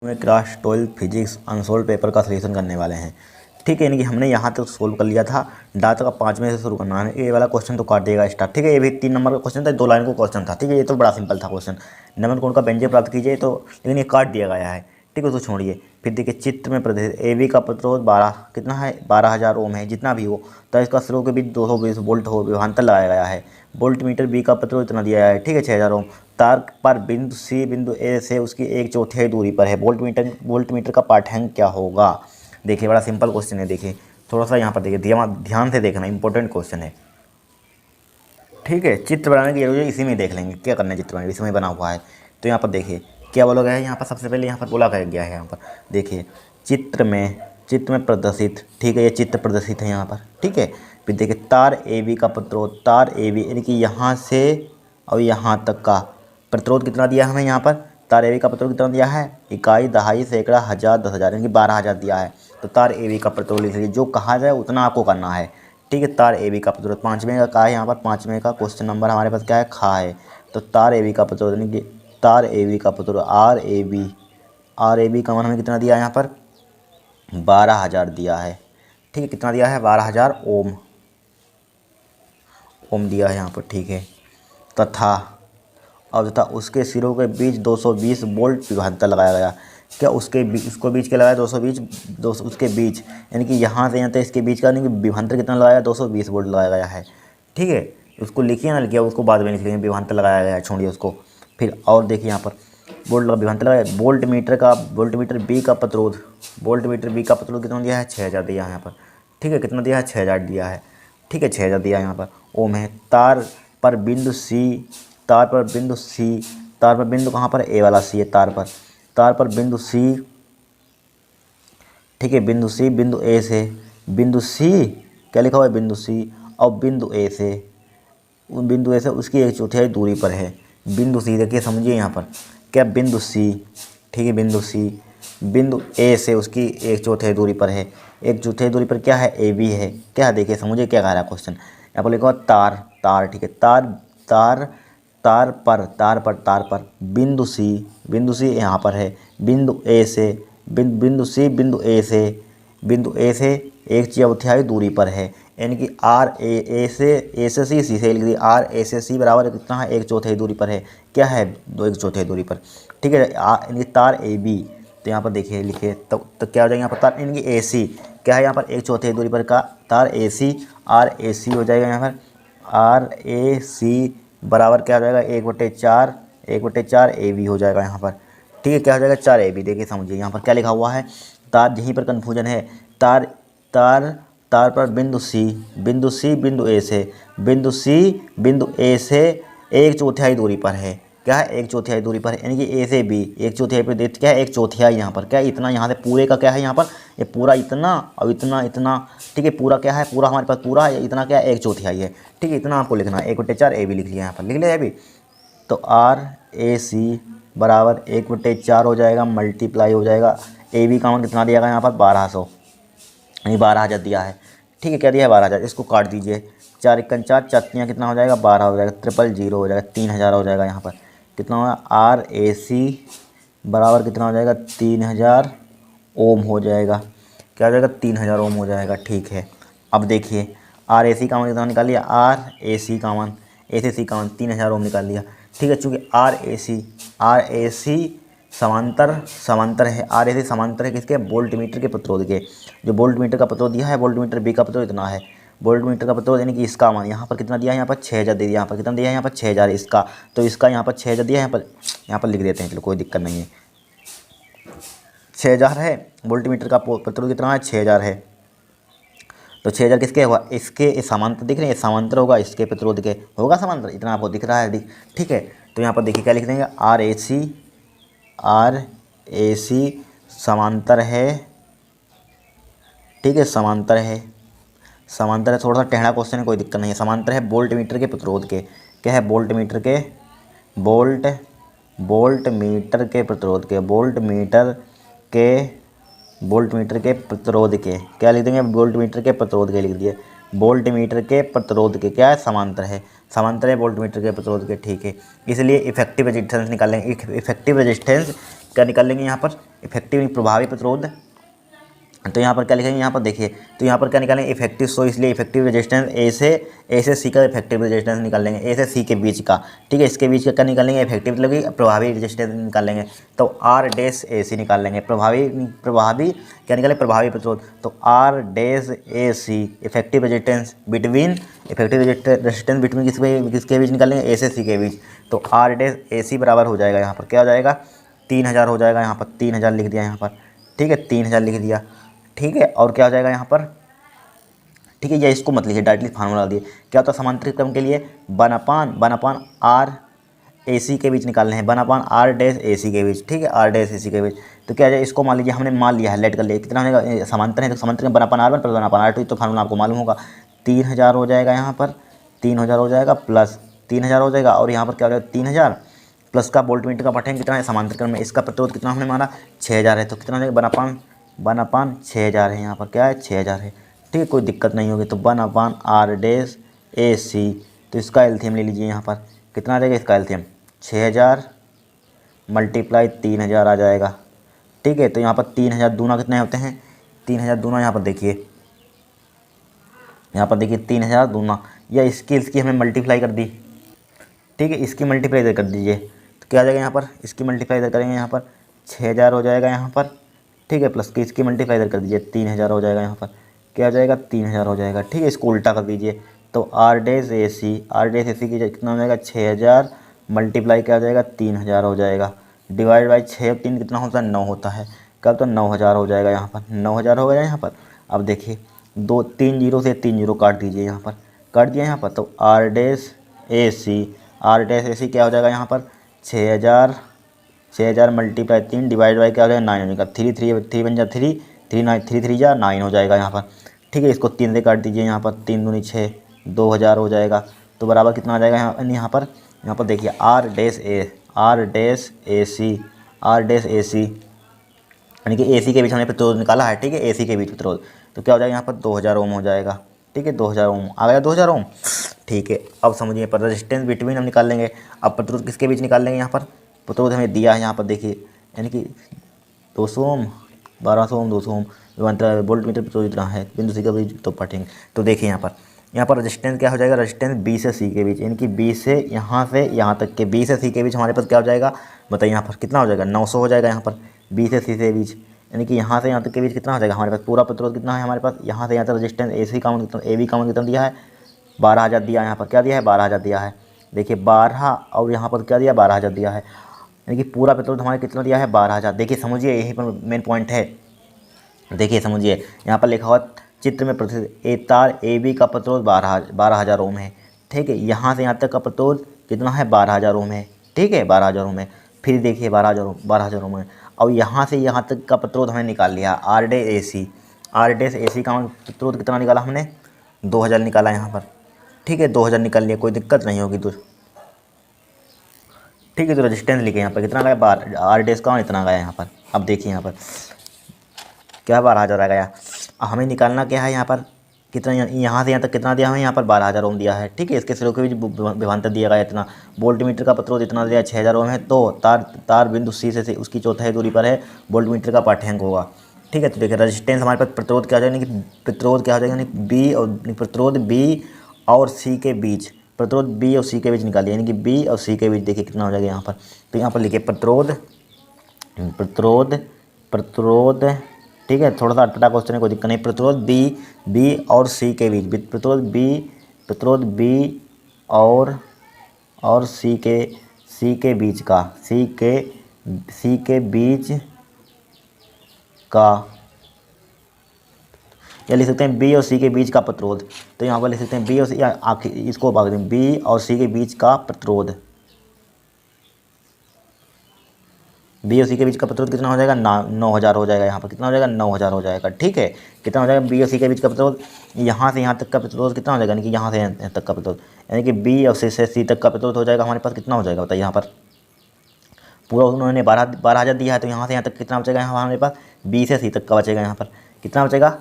में class 12 physics unsolved paper का solution करने वाले हैं। ठीक है, यानी कि हमने यहाँ तक सोल्व कर लिया था। डाटा का 5वें से शुरू करना है। ये वाला क्वेश्चन तो काट देगा स्टार्ट। ठीक है, ये भी 3 नंबर का क्वेश्चन था, 2 लाइन का क्वेश्चन था। ठीक है, ये तो बड़ा सिंपल था क्वेश्चन। नंबर कोण का व्यंजक प्राप्त कीजिए, तो लेकिन ये काट दिया गया है। ठीक है, उसको छोड़िए। फिर देखिए चित्र में प्रदर्शित ए बी का प्रतिरोध 12 कितना है, 12,000 ओम है। जितना भी हो तो इसका स्रोत के बीच 220 वोल्ट हो विभवांतर लगाया गया है। वोल्ट मीटर बी का प्रतिरोध इतना दिया है। ठीक है, 6,000 ओम। तार पर बिंदु सी बिंदु ए से उसकी 1/4 दूरी पर है। वोल्ट मीटर का पाठ्यांक क्या होगा। देखिए बड़ा सिंपल क्वेश्चन है। देखिए थोड़ा सा यहाँ पर देखिए, ध्यान से देखना, इंपॉर्टेंट क्वेश्चन है। ठीक है, चित्र बनाने की जरूरत है, इसी में देख लेंगे क्या करना है। चित्र बनाने इसी में बना हुआ है। तो यहाँ पर देखिए क्या बोला गया है। यहाँ पर सबसे पहले यहाँ पर बोला गया है, यहाँ पर देखिए चित्र में प्रदर्शित। ठीक है, ये चित्र प्रदर्शित है यहाँ पर। ठीक है, फिर देखिए तार ए बी का प्रतिरोध, तार ए बी यानी कि यहाँ से और यहाँ तक का प्रतिरोध कितना दिया है हमें। यहाँ पर तार ए बी का प्रतिरोध कितना दिया है, इकाई, दहाई, सैकड़ा, हज़ार, 10,000 यानी कि 12,000 दिया है। तो तार ए बी का प्रतिरोध लिख लीजिए, जो कहा जाए उतना आपको करना है। ठीक है, तार ए बी का प्रतिरोध 5वें का कहा है। यहाँ पर 5वें का क्वेश्चन नंबर हमारे पास क्या है, खा है। तो तार ए बी का प्रतिरोध यानी कि तार ए बी का प्रतिरोध आर ए बी का मान हमें कितना दिया है यहाँ पर, 12,000 दिया है। ठीक है, कितना दिया है, 12,000 ओम दिया है यहाँ पर। ठीक है, तथा उसके सिरों के बीच 220 वोल्ट विभवांतर लगाया गया। क्या उसको बीच क्या लगाया, 220 उसके बीच यानी कि यहाँ से यहाँ तक इसके बीच का यानी कि विभवांतर कितना लगाया, 220 वोल्ट लगाया गया है। ठीक है, उसको लिखिए ना, लिखिए उसको बाद में लिख लेंगे। विभवांतर लगाया गया है, छोड़िए उसको। फिर और देखिए यहाँ पर विभवांतर लगाया। वोल्ट मीटर बी का प्रतिरोध कितना दिया है, 6,000 दिया है यहाँ पर। ठीक है, कितना दिया है, 6,000 दिया है। ठीक है, 6,000 दिया है यहाँ पर ओम है। तार पर बिंदु कहाँ पर, ए वाला सी है। तार पर बिंदु सी। ठीक है, बिंदु सी क्या लिखा हुआ है, बिंदु सी और बिंदु ए से उसकी 1/4 दूरी पर है। बिंदु सी देखिए, समझिए यहाँ पर क्या, बिंदु सी। ठीक है, बिंदु ए से उसकी 1/4 दूरी पर है। 1/4 दूरी पर क्या है, ए बी है। क्या है देखिए, समझिए क्या कह रहा है क्वेश्चन। यहाँ पर लिखा हुआ तार। ठीक है, तार पर बिंदु सी यहाँ पर है। बिंदु ए से 1/4 दूरी पर है। यानी कि ए से सी से लिख दी, आर ए से सी बराबर कितना है, 1/4 दूरी पर है। क्या है, 1/4 दूरी पर। ठीक है, यानी कि तार ए बी। तो यहाँ पर देखिए लिखिए, तो क्या हो जाएगा यहाँ पर, तार यानी कि ए सी क्या है यहाँ पर, 1/4 दूरी पर का तार ए सी, आर ए सी हो जाएगा यहाँ पर। आर ए सी बराबर क्या हो जाएगा, 1/4 ए बी हो जाएगा यहाँ पर। ठीक है, क्या हो जाएगा, 4 ए बी। देखिए समझिए यहाँ पर क्या लिखा हुआ है, तार यहीं पर कन्फ्यूजन है। तार पर बिंदु ए से 1/4 दूरी पर है। क्या है, 1/4 दूरी पर है, यानी कि ए से बी 1/4 पे देते क्या है, 1/4 यहाँ पर क्या है, इतना यहाँ से पूरे का क्या है यहाँ पर, ये पूरा इतना और इतना। ठीक है, पूरा क्या है, पूरा हमारे पास पूरा है, इतना क्या है, 1/4 है। ठीक है, इतना आपको लिखना है, 1/4 ए बी लिख लिया यहाँ पर, लिख लिया अभी। तो आर ए सी बराबर 1/4 हो जाएगा, मल्टीप्लाई हो जाएगा। ए बी का मान कितना दिया गया यहाँ पर, 1200 यानी 12,000 दिया है। ठीक है, क्या दिया है, 12,000। इसको काट दीजिए, 4 × 4 चत्तियाँ कितना हो जाएगा, 12 हो जाएगा, 000 हो जाएगा, 3,000 हो जाएगा यहाँ पर। कितना होगा, आर ए सी बराबर कितना हो जाएगा, 3,000 ओम हो जाएगा। क्या हो जाएगा, 3,000 ओम हो जाएगा। ठीक है, अब देखिए आर ए सी का मान कितना निकाल लिया, आर ए सी का मान 3,000 ओम निकाल लिया। ठीक है, चूँकि आर ए सी समांतर है। आर ए सी समांतर है किसके, वोल्ट मीटर के प्रतिरोध के। जो वोल्ट मीटर का प्रतिरोध दिया है, वोल्ट मीटर बी का प्रतिरोध इतना है। वोल्ट मीटर का प्रतिरोध यानी कि इसका मान यहाँ पर कितना दिया है, यहाँ पर 6,000 दे दिया। यहाँ पर कितना दिया है, यहाँ पर 6,000 इसका। तो इसका यहाँ पर 6,000 दिया है, यहाँ पर लिख देते हैं, चलो कोई दिक्कत नहीं है। 6,000 है, वोल्ट मीटर का प्रतिरोध कितना है, 6,000 है। तो 6,000 किसके होगा, इसके समांतर दिख रहे हैं, समांतर होगा इसके प्रतिरोध के, होगा समांतर, इतना आपको दिख रहा है। ठीक है, तो यहाँ पर देखिए क्या लिख देंगे, आर ए सी समांतर है। ठीक है, समांतर है, थोड़ा सा टेढ़ा क्वेश्चन है, कोई दिक्कत नहीं है। समांतर है वोल्ट मीटर के प्रतिरोध के। क्या है, वोल्ट मीटर के प्रतिरोध के, वोल्ट मीटर के प्रतिरोध के क्या लिख देंगे, वोल्ट मीटर के प्रतिरोध के लिख दिए। वोल्ट मीटर के प्रतिरोध के क्या है, समांतर है। समांतर वोल्टमीटर के प्रतिरोध के, ठीक है। इसलिए इफेक्टिव रेजिस्टेंस निकालेंगे। इफेक्टिव रेजिस्टेंस क्या निकालेंगे यहाँ पर, इफेक्टिव प्रभावी प्रतिरोध। तो यहाँ पर क्या लिखेंगे, यहाँ पर देखिए, तो यहाँ पर क्या निकालेंगे, इफेक्टिव। सो इसलिए इफेक्टिव रेजिस्टेंस ए से सी का इफेक्टिव रेजिस्टेंस निकालेंगे, ए से सी के बीच का, ठीक है। इसके बीच का क्या निकालेंगे, इफेक्टिव मतलब कि प्रभावी रेजिस्टेंस निकालेंगे। तो आर डैश ए सी निकाल लेंगे, प्रभावी क्या निकालेंगे, प्रभावी प्रतिरोध। तो R dash A C effective resistance between, effective resistance between किसके बीच निकालेंगे, ए से सी के बीच। तो आर डैश ए सी बराबर हो जाएगा, यहाँ पर क्या हो जाएगा, 3000 हो जाएगा। यहाँ पर 3000 लिख दिया यहाँ पर, ठीक है, 3000 लिख दिया, ठीक है। और क्या हो जाएगा यहाँ पर, ठीक है, या इसको मत लीजिए, डायरेक्टली फार्मूला दिए। क्या होता है समांतरित क्रम के लिए, 1/1 आर ए सी के बीच निकालने हैं, 1/r डैश ए सी के बीच, ठीक है, आर डैश ए सी के बीच। तो क्या है, इसको मान लीजिए हमने मान लिया है, लेट कर लिया, कितना होगा, समांतर है तो समांतर में 1/r1 प्लस 1/r2, तो फार्मूला आपको मालूम होगा। 3000 हो जाएगा यहाँ पर, 3000 हो जाएगा प्लस 3000 हो जाएगा, और यहाँ पर क्या हो जाएगा, 3000 प्लस का वोल्टमीटर का पठन कितना है, समांतर क्रम में इसका प्रतिरोध कितना हमने माना, 6000 है। तो कितना हो जाएगा, 1/6000 है, यहाँ पर क्या है, 6000 है, ठीक है, कोई दिक्कत नहीं होगी। तो 1/r डैश ए सी, तो इसका एल्सियम ले लीजिए, यहाँ पर कितना आ जाएगा, इसका एल्सियम 6000 मल्टीप्लाई 3000 आ जाएगा, ठीक है। तो यहाँ पर 3000 दूना कितने होते हैं, 3000 दूना, यहाँ पर देखिए, यहाँ पर देखिए 3000 दूना, या इसकी हमने मल्टीप्लाई कर दी, ठीक है, इसकी मल्टीप्लाई इधर कर दीजिए। तो क्या आ जाएगा यहाँ पर, इसकी मल्टीप्लाई इधर करेंगे, यहाँ पर 6000 हो जाएगा यहाँ पर, ठीक है, प्लस की इसकी मल्टीप्लाई इधर कर दीजिए, 3000 हो जाएगा यहाँ पर, क्या आ जाएगा, 3000 हो जाएगा, ठीक है। इसको उल्टा कर दीजिए। तो आर डैश ए सी की कितना हो जाएगा, 6000 मल्टीप्लाई क्या हो जाएगा, 3000 हो जाएगा, डिवाइड बाई 6 और 3 कितना होता है, 9 होता है, कब, तो 9000 हो जाएगा, यहाँ पर 9000 हो गया यहाँ पर। अब देखिए 3 जीरो से 3 जीरो काट दीजिए, यहाँ पर काट दिया यहाँ पर। तो आर डैश ए सी क्या हो जाएगा यहाँ पर, 6000 मल्टीप्लाई 3 डिवाइड बाई क्या हो जाएगा, 9 हो जाएगा, 3 बन जा 3 3 जा 9 हो जाएगा यहाँ पर, ठीक है। इसको 3 से काट दीजिए, यहाँ पर 3 दूनी 6, 2000 हो जाएगा। तो बराबर कितना आ जाएगा यहाँ पर देखिए, आर डैश ए सी यानी कि ए सी के बीच हमने प्रतिरोध निकाला है, ठीक है, ए सी के बीच प्रतिरोध। तो क्या हो जाएगा यहाँ पर, 2000 ओम हो जाएगा, ठीक है, 2000 ओम आ गया, 2000 ओम, ठीक है। अब समझिए पर रेजिस्टेंस बिटवीन हम निकाल लेंगे। अब प्रतिरोध किसके बीच निकाल लेंगे, यहाँ पर प्रतिरोध हमें दिया है, यहाँ पर देखिए, यानी कि 200 ओम, 1200 ओम, 200 ओम, वोल्ट मीटर प्रतिरोध इतना है, बिंदु सी का बीच तो पढ़ेंगे। तो देखिए यहाँ पर रेजिस्टेंस क्या हो जाएगा, रेजिस्टेंस बी से सी के बीच, यानी कि बी से यहाँ तक के, बी से सी के बीच हमारे पास क्या हो जाएगा, बताइए यहाँ पर कितना हो जाएगा, 900 हो जाएगा यहाँ पर, बी से सी से बीच, यानी कि यहाँ से यहाँ तक के बीच कितना हो जाएगा हमारे पास, पूरा प्रतिरोध कितना है हमारे पास, यहाँ से यहाँ तक रेजिस्टेंस ए सी काउंट कितना, ए बी काउंट कितना दिया है, 12000 दिया है, यहाँ पर क्या दिया है, 12000 दिया है, देखिए 12, और यहाँ पर क्या दिया, 12000 दिया है, यानी कि पूरा प्रतिरोध हमारे कितना दिया है, 12000। देखिए समझिए, यही पर मेन पॉइंट है, देखिए समझिए, यहाँ पर लिखा हुआ चित्र में प्रतिरोध ए तार ए बी का प्रतिरोध 12000 ओम है, ठीक है। यहाँ से यहाँ तक का प्रतिरोध कितना है, 12000 ओम है, ठीक है, 12000 ओम है। फिर देखिए 12000 ओम है, और यहाँ से यहाँ तक का प्रतिरोध हमने निकाल लिया, आर डैश ए सी का प्रतिरोध कितना निकाला हमने, 2000 निकाला यहाँ पर, ठीक है, 2000 निकाल लिया, कोई दिक्कत नहीं होगी। तो ठीक है, तो रेजिस्टेंस लिखे यहाँ पर कितना गया, आर डैश का इतना गया यहाँ पर। अब देखिए यहाँ पर क्या 12000 आ गया। अब हमें निकालना क्या है, यहाँ पर कितना, यहाँ से यहाँ तक कितना दिया हमें, यहाँ पर 12000 ओम दिया है, ठीक है। इसके सिरों के बीच विभवांतर दिया गया इतना, वोल्टमीटर का प्रतिरोध इतना दिया 6000 ओम है। तो तार बिंदु सी से उसकी चौथाई दूरी पर है, वोल्टमीटर का पाठ्यांक होगा, ठीक है। तो देखिए रेजिस्टेंस हमारे पास प्रतिरोध क्या हो जाएगा, प्रतिरोध क्या हो जाएगा, प्रतिरोध बी और सी के बीच, प्रतिरोध बी और सी के बीच निकालिए, यानी कि बी और सी के बीच देखिए कितना हो जाएगा यहाँ पर। तो यहाँ पर लिखिए प्रतिरोध, ठीक है, थोड़ा सा अटपटा क्वेश्चन है, कोई दिक्कत नहीं। प्रतिरोध बी और सी के बीच, प्रतिरोध बी और सी के बीच का, सी के बीच का, या लिख सकते हैं बी और सी के बीच का प्रतिरोध। तो यहाँ पर लिख सकते हैं बी और सी, या आखिर इसको भाग दें, बी और सी के बीच का प्रतिरोध, बी और सी के बीच का प्रतिरोध कितना हो जाएगा, 9000 हो जाएगा, यहाँ पर कितना हो जाएगा, 9000 हो जाएगा, ठीक है। कितना हो जाएगा बी और सी के बीच का प्रतिरोध, यहाँ से यहाँ तक का प्रतिरोध कितना हो जाएगा, यानी कि यहाँ से यहाँ तक का प्रतिरोध, यानी कि बी और सी तक का प्रतिरोध हो जाएगा हमारे पास, कितना हो जाएगा बताइए। यहाँ पर पूरा उन्होंने 12000 दिया है, तो यहाँ से यहाँ तक कितना बचेगा, यहाँ हमारे पास बी से सी तक का बचेगा, यहाँ पर कितना बचेगा,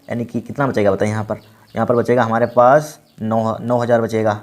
यानी कि कितना बचेगा बताइए। यहाँ पर बचेगा हमारे पास 9000 बचेगा,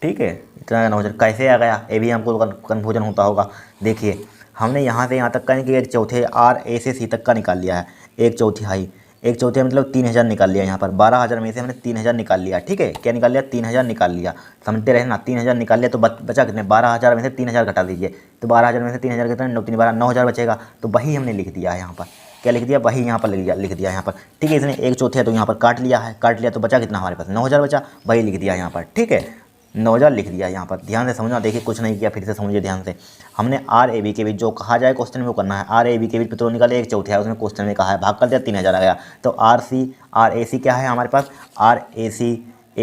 ठीक है, इतना 9,000 कैसे आ गया, ये भी हमको कन्फ्यूजन होता होगा। देखिए हमने यहाँ से यहाँ तक का कि एक चौथे आर ए से सी तक का निकाल लिया है, एक चौथाई, एक चौथाई मतलब 3,000 निकाल लिया यहाँ पर। 12,000 में से हमने 3,000 निकाल लिया। ठीक है, क्या निकाल लिया, 3,000 निकाल लिया, समझते रहे ना। 3,000 निकाल लिया तो बचा कितने, 12,000 में से 3,000 घटा दीजिए, तो 12,000 में से 3,000 कितना, 9 3 12 9,000 बचेगा। तो वही हमने लिख दिया है यहाँ पर, क्या लिख दिया, वही यहाँ पर लिख दिया यहाँ पर। ठीक है, इसने एक चौथे है तो यहाँ पर काट लिया है, काट लिया तो बचा कितना हमारे पास, 9,000 बचा, वही लिख दिया यहाँ पर। ठीक है, 9,000 लिख दिया यहाँ पर। ध्यान से समझना, देखिए कुछ नहीं किया, फिर से समझिए ध्यान से। हमने आर ए बी के बीच जो कहा जाए क्वेश्चन में वो करना है। आर ए बी के बीच प्रतिरोध निकाले, एक चौथे है, उसमें क्वेश्चन में कहा है, भाग कर दिया, 3,000 आ गया। तो आर ए सी क्या है हमारे पास, आर ए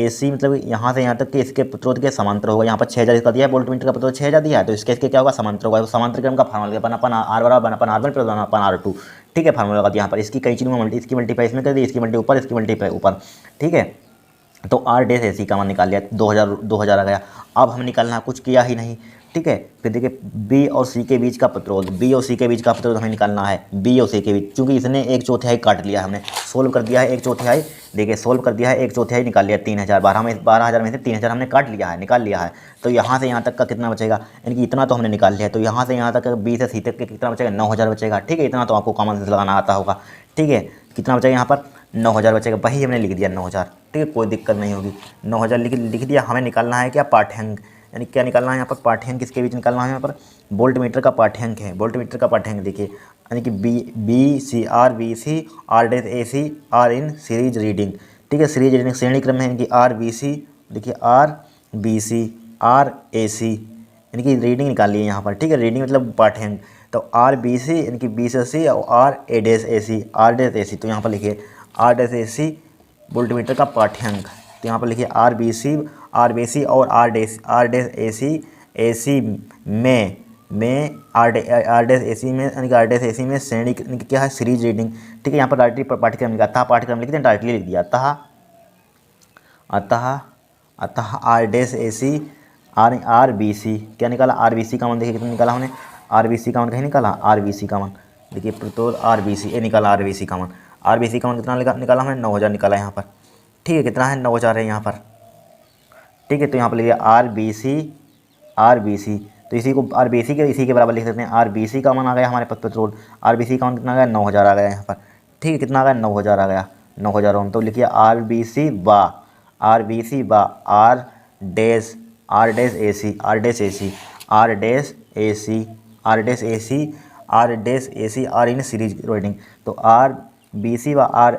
सी मतलब यहाँ से यहाँ तक कि इसके प्रतिरोध के समांतर होगा। यहाँ पर 6,000 इसका दिया है, वोल्टमीटर का प्रतिरोध 6,000 दिया है, तो इसके क्या होगा, समांतर होगा। समांतर क्रम का फार्मूला अपन आर बराबर अपन आर वन प्लस अपन आर टू। ठीक है, फार्मूला लगा दिया यहाँ पर। इसकी कई चीज़ों में इसकी मल्टीप्लाई इसमें कर दी, इसकी मल्टी ऊपर, इसकी मल्टीप्लाई ऊपर। ठीक है, तो आर डैश ए सी का मान निकाल लिया, 2,000 आ गया। अब हम निकालना कुछ किया ही नहीं। ठीक है, फिर देखिए बी और सी के बीच का प्रतिरोध, बी और सी के बीच का प्रतिरोध हमें निकालना है, बी और सी के बीच, क्योंकि इसने एक चौथाई काट लिया, हमने सोल्व कर दिया है एक चौथाई। देखिए सोल्व कर दिया है, एक चौथाई निकाल लिया, 3,000, 12,000 में से 3,000 हमने काट लिया है, निकाल लिया है। तो यहाँ से यहाँ तक का कितना बचेगा, यानी कि इतना तो हमने निकाल लिया है। तो यहाँ से यहाँ तक बी से सी तक के कितना बचेगा, 9,000 बचेगा। ठीक है, इतना तो आपको कॉमन सेंस लगाना आता होगा। ठीक है, कितना बचेगा यहाँ पर, 9,000 बचेगा, वही हमने लिख दिया 9,000। ठीक है, कोई दिक्कत नहीं होगी, 9,000 लिख दिया। हमें निकालना है क्या, पाठ्यांक, यानी क्या निकालना है यहाँ पर, पाठ्यांक किसके बीच निकालना है यहाँ पर, वोल्ट मीटर का पाठ्यांक है। वोल्ट मीटर का पाठ्यांक देखिए, यानी कि B C R dash A C R in series reading. ठीक है, सीरीज रीडिंग श्रेणी क्रम है, यानी कि आर बी सी, देखिए are B C R A सी, यानी कि रीडिंग निकालिए यहाँ पर। ठीक है, रीडिंग मतलब पाठ्यांक। तो आर बी सी यानी कि बी से सी और R A dash A C, R dash A C, तो यहाँ पर लिखिए R dash A C voltmeter का पाठ्यांक। तो यहाँ पर लिखिए आर बी सी और आर डैश ए सी में आर डैश ए सी में, यानी कि आर डैश ए सी में श्रेणी क्या है, सीरीज रीडिंग। ठीक है, यहाँ पर डायरेक्टली पाठ्यक्रम लिखा था, पाठ्यक्रम लिख दिया, डायरेक्टली लिख दिया, अतः R dash A C R B C, क्या निकाला, आर बी सी का मान देखिए कितना निकाला हमने, आर बी सी का मान कहीं निकाला, आर बी सी का मान देखिए प्रतिरोध आर बी सी, ये निकाला आर बी सी का मान। आर बी सी का मान कितना निकाला हमने, 9,000 निकाला यहाँ पर। ठीक है, कितना है, 9,000 है यहाँ पर। ठीक है, तो यहाँ पर लिखिए आर बी सी, तो इसी को आर बी सी के इसी के बराबर लिख सकते हैं। आर बी सी का मान आ गया हमारे पास प्रतिरोध, आर बी सी का मान कितना आ गया, 9,000 आ गया यहाँ पर। ठीक है, कितना आ गया, 9,000 आ गया, 9,000 ओम। तो लिखिए आर बी सी बा R dash A C R in series reading. तो आर बी सी व R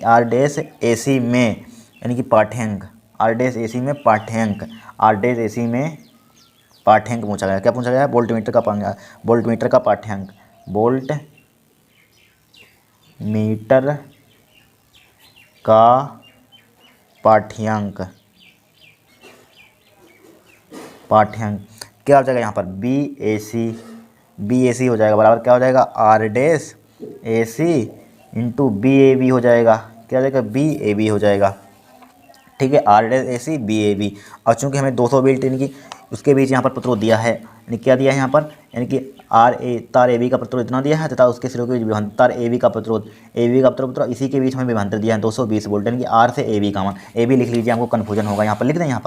R dash A C में, यानी कि पाठ्यांक, आर डैश ए सी में पाठ्यांक, आर डैश ए सी में पाठ्यांक पूछा गया। क्या पूछा गया, वोल्ट मीटर का पाठ्यांक, वोल्ट मीटर का पाठ्यांक, वोल्ट मीटर का पाठ्यांक क्या हो जाएगा यहाँ पर, बी ए सी हो जाएगा बराबर, क्या हो जाएगा, R dash A C into B A B हो जाएगा, क्या हो जाएगा, बी ए बी हो जाएगा। ठीक है, R dash A C B A B. और चूँकि हमें 200 वोल्ट यानी कि उसके बीच यहाँ पर प्रतिरोध दिया है, यानी क्या दिया है यहाँ पर, यानी कि तार ए बी का प्रतिरोध इतना दिया है तथा उसके सिरों के बीच विभवांतर, तार ए बी का प्रतिरोध इसी के बीच हमें विभवांतर दिया है 220 वोल्ट, यानी कि आर से ए बी का मान, ए बी लिख लीजिए, आपको कन्फ्यूजन होगा, यहाँ पर लिख दें, यहाँ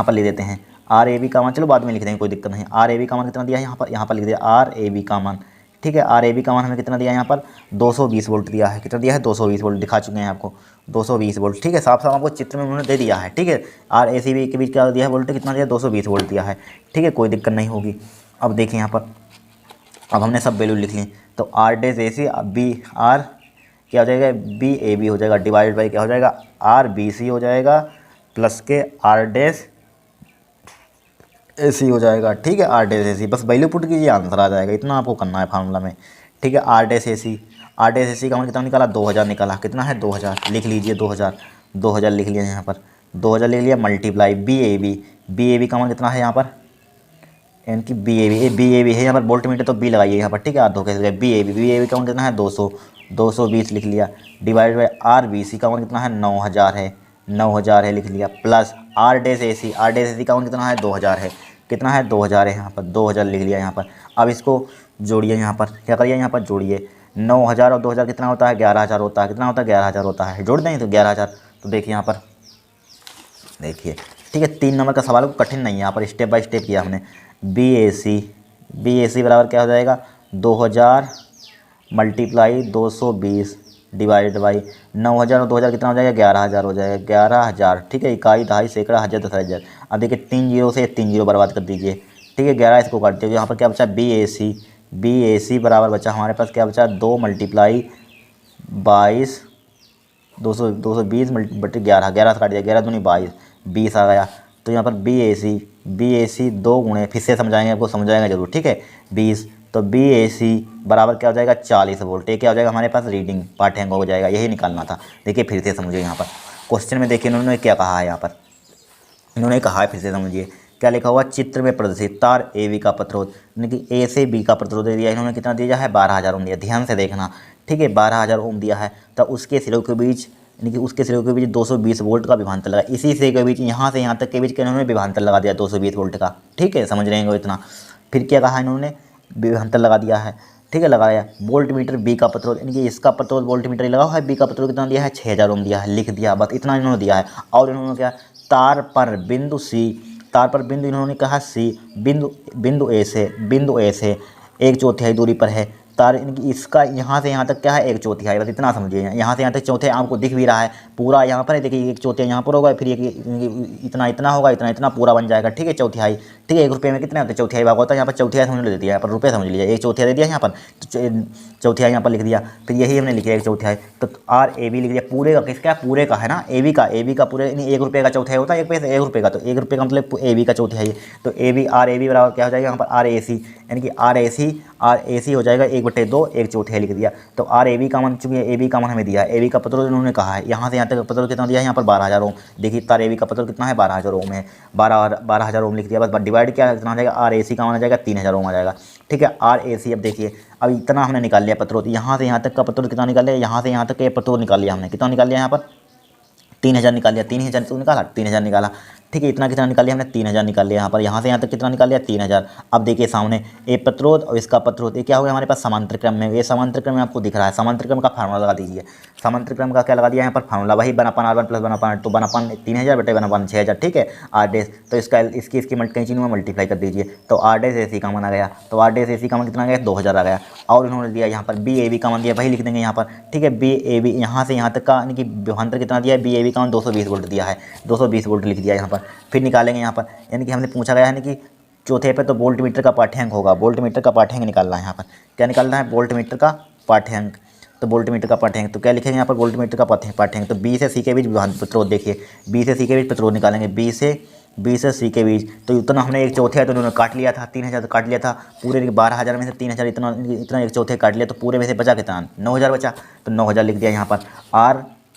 पर लिख देते हैं आर ए बी का मान, चलो बाद में लिख देंगे, कोई दिक्कत नहीं। आर ए बी का मान कितना दिया है यहाँ पर लिख दिया आर ए बी का मान। ठीक है, आर ए बी का मान हमें कितना दिया है यहाँ पर, 220 वोल्ट दिया है, कितना दिया है, 220 वोल्ट दिखा चुके हैं आपको, 220 वोल्ट। ठीक है, साफ साफ आपको चित्र में उन्होंने दे दिया है। ठीक है, आर ए सी बी के बीच क्या दिया है, वोल्ट कितना दिया है, 220 वोल्ट दिया है। ठीक है, कोई दिक्कत नहीं होगी। अब देखिए यहाँ पर, अब हमने सब वैल्यू लिख ली, तो R dash A C B R क्या हो जाएगा, बी ए बी हो जाएगा, डिवाइड बाई क्या हो जाएगा, आर बी सी हो जाएगा, प्लस के आर डैश ए सी हो जाएगा। ठीक है, आर डैश ए सी, बस वैल्यू पुट कीजिए, आंसर आ जाएगा, इतना आपको करना है फार्मूला में। ठीक है, आर डैश ए सी का मान कितना निकाला, 2,000 निकाला, कितना है, 2,000 लिख लीजिए, 2,000 लिख लिया यहाँ पर, 2,000 लिख लिया, मल्टीप्लाई बी ए बी का मान कितना है यहाँ पर, यानी कि बी ए बी है यहाँ पर, वोल्ट मीटर तो बी लगाइए यहाँ पर। ठीक है, आधो कैसे बी ए बी का मान कितना है, 220 लिख लिया, divide by R B C का मान कितना है, 9,000 है लिख लिया, plus R dash A C का मान कितना है, 2,000 है, कितना है, 2,000 है यहाँ पर, 2,000 लिख लिया यहाँ पर। अब इसको जोड़िए यहाँ पर, क्या करिए यहाँ पर जोड़िए, 9,000 और 2,000 कितना होता है, 11,000 होता है, कितना होता है, 11,000 होता है, जोड़ दें तो 11,000। तो देखिए यहाँ पर देखिए ठीक है, 3 नंबर का सवाल को कठिन नहीं है, यहाँ पर स्टेप बाय स्टेप किया हमने। बी ए सी बराबर क्या हो जाएगा, 2000 मल्टीप्लाई 220 डिवाइडेड बाई 9000 और 2000 कितना हो जाएगा, 11000 हो जाएगा, 11000। ठीक है, इकाई, दहाई, सैकड़ा, हज़ार, 10,000। अब देखिए 3 जीरो से 3 जीरो बर्बाद कर दीजिए। ठीक है, 11 इसको काट दीजिए। यहाँ पर क्या बचा, बी ए सी बराबर बचा हमारे पास क्या बचा, 2 मल्टीप्लाई 22 220 बटे 11, 11 से काट दिया, 11 दूनी 22, 20 आ गया। तो यहाँ पर बी ए सी 2 गुणे, फिर से समझाएंगे आपको, समझाएंगे जरूर। ठीक है, 20, तो बी ए सी बराबर क्या हो जाएगा, 40 वोल्ट। ये क्या हो जाएगा हमारे पास, रीडिंग पाठ्यांक हो जाएगा, यही निकालना था। देखिए फिर से समझिए, यहाँ पर क्वेश्चन में देखिए इन्होंने क्या कहा है। यहाँ पर इन्होंने कहा है, फिर से समझिए क्या लिखा हुआ, चित्र में प्रदर्शित तार ए वी का प्रतिरोध, यानी कि ए से बी का प्रतिरोध दे दिया इन्होंने, कितना दिया है, 12,000 ओम दिया। ध्यान से देखना, ठीक है, 12,000 ओम दिया है, तो उसके सिरों के बीच, यानी कि उसके सिरों के बीच 220 वोल्ट का विभवांतर लगा। इसी से के बीच, यहाँ से यहाँ तक के बीच के इन्होंने विभवांतर लगा दिया 220 वोल्ट का। ठीक है, समझ रहे हैं इतना। फिर क्या कहा इन्होंने, विभवांतर लगा दिया है। ठीक है, लगाया। वोल्ट मीटर बी का प्रतिरोध, यानी कि इसका प्रतिरोध वोल्ट मीटर लगा हुआ है, बी का प्रतिरोध कितना दिया है, 6000 ओम दिया है, लिख दिया, बस इतना इन्होंने दिया है। और इन्होंने क्या, तार पर बिंदु इन्होंने कहा सी, बिंदु ए से 1/4 दूरी पर है तार, इनकी इसका यहाँ से यहाँ तक क्या है, 1/4, बस इतना समझिए। यहाँ से यहाँ तक चौथे आपको दिख भी रहा है पूरा, यहाँ पर है देखिए, 1/4 यहाँ पर होगा, फिर इतना इतना होगा, इतना इतना पूरा बन जाएगा। ठीक है, चौथाई। ठीक है, 1 रुपये में कितने होते हैं, चौथाई भाग होता है। यहाँ पर चौथाई समझ लीजिए, यहाँ पर रुपये समझ लीजिए, 1/4 दे दिया यहाँ पर, चौथाई यहाँ पर लिख दिया। फिर यही हमने लिख दिया 1/4, तो आर ए बी लिख दिया। पूरे का किसका, पूरे का है ना, ए बी का पूरे, यानी 1 रुपये का चौथाई होता है, 1 पैसे 1 रुपये का, तो 1 रुपये का मतलब ए बी का चौथाई। तो आर ए बी बराबर क्या हो जाएगा यहाँ पर, आर ए सी, यानी कि आर ए सी हो जाएगा 1/2, 1/4 लिख दिया। तो आर ए बी का मान, चूंकि ए बी का मान हमें दिया है, ए बी का प्रतिरोध इन्होंने कहा है, यहाँ से यहाँ तक प्रतिरोध कितना दिया है, यहाँ पर 12,000 ओम। देखिए तार ए बी का प्रतिरोध कितना है, 12,000 ओम है, 12,000 ओम लिख दिया। बस डिवाइड क्या कितना आ जाएगा, आर ए सी का मान आ जाएगा 3,000 ओम आ जाएगा। ठीक है, आर ए सी, अब देखिए अब इतना हमने निकाल लिया प्रतिरोध, यहाँ से यहाँ तक का प्रतिरोध कितना निकाल लिया, यहाँ से यहाँ तक का प्रतिरोध निकाल लिया हमने, कितना निकाल लिया यहाँ पर, 3,000 निकाल लिया। 3,000 तो निकाला, 3,000 निकाला। ठीक है, इतना कितना निकाल लिया हमने, 3,000 निकाल लिया। यहाँ पर यहाँ से यहाँ तक कितना निकाल लिया, 3,000। अब देखिए सामने ए प्रतिरोध और इसका प्रतिरोध, ये क्या हो गया हमारे पास, समांतर क्रम में। ये समांतर क्रम में आपको दिख रहा है, समांतर क्रम का फार्मूला लगा दीजिए। समांतर क्रम का क्या लगा दिया यहाँ पर, फार्मूला वही 1/r1 + 1/r2, तो 1/3,000 बटे 1/6,000। ठीक है, आर डैश, तो इसकी कई चीज़ों में मल्टीप्लाई कर दीजिए, तो आर डैश ए सी का मान आ गया। तो आर डैश ए सी का मान कितना आ गया, 2,000 आ गया। और इन्होंने दिया यहाँ पर बी ए बी का मान दिया, वही लिख देंगे यहाँ पर। ठीक है, बी ए बी यहाँ से यहाँ तक का, यानी कि विभवांतर कितना दिया है, बी ए बी का मान 220 वोल्ट दिया है, 220 वोल्ट लिख दिया यहाँ पर। फिर निकालेंगे यहाँ पर, यानी कि हमने पूछा गया है कि चौथे पे तो वोल्ट मीटर का पाठ्यांक होगा, वोल्ट मीटर का पाठ्यांक निकालना है। यहाँ पर क्या निकालना है, वोल्ट मीटर का पाठ्यांक। तो वोल्ट मीटर का पाठ्यांक, तो क्या लिखेंगे यहाँ पर, वोल्ट मीटर का पाठ्यांक। तो बी से सी के बीच प्रतिरोध, देखिए बी से सी के बीच प्रतिरोध निकालेंगे, बी से सी के बीच। तो इतना हमने 1/4 है, तो उन्होंने काट लिया था, 3,000 तो काट लिया था पूरे, 12,000 में से 3,000 इतना 1/4 काट लिया, तो पूरे में से बचा कितना, 9,000 बचा। तो 9,000 लिख दिया यहाँ पर।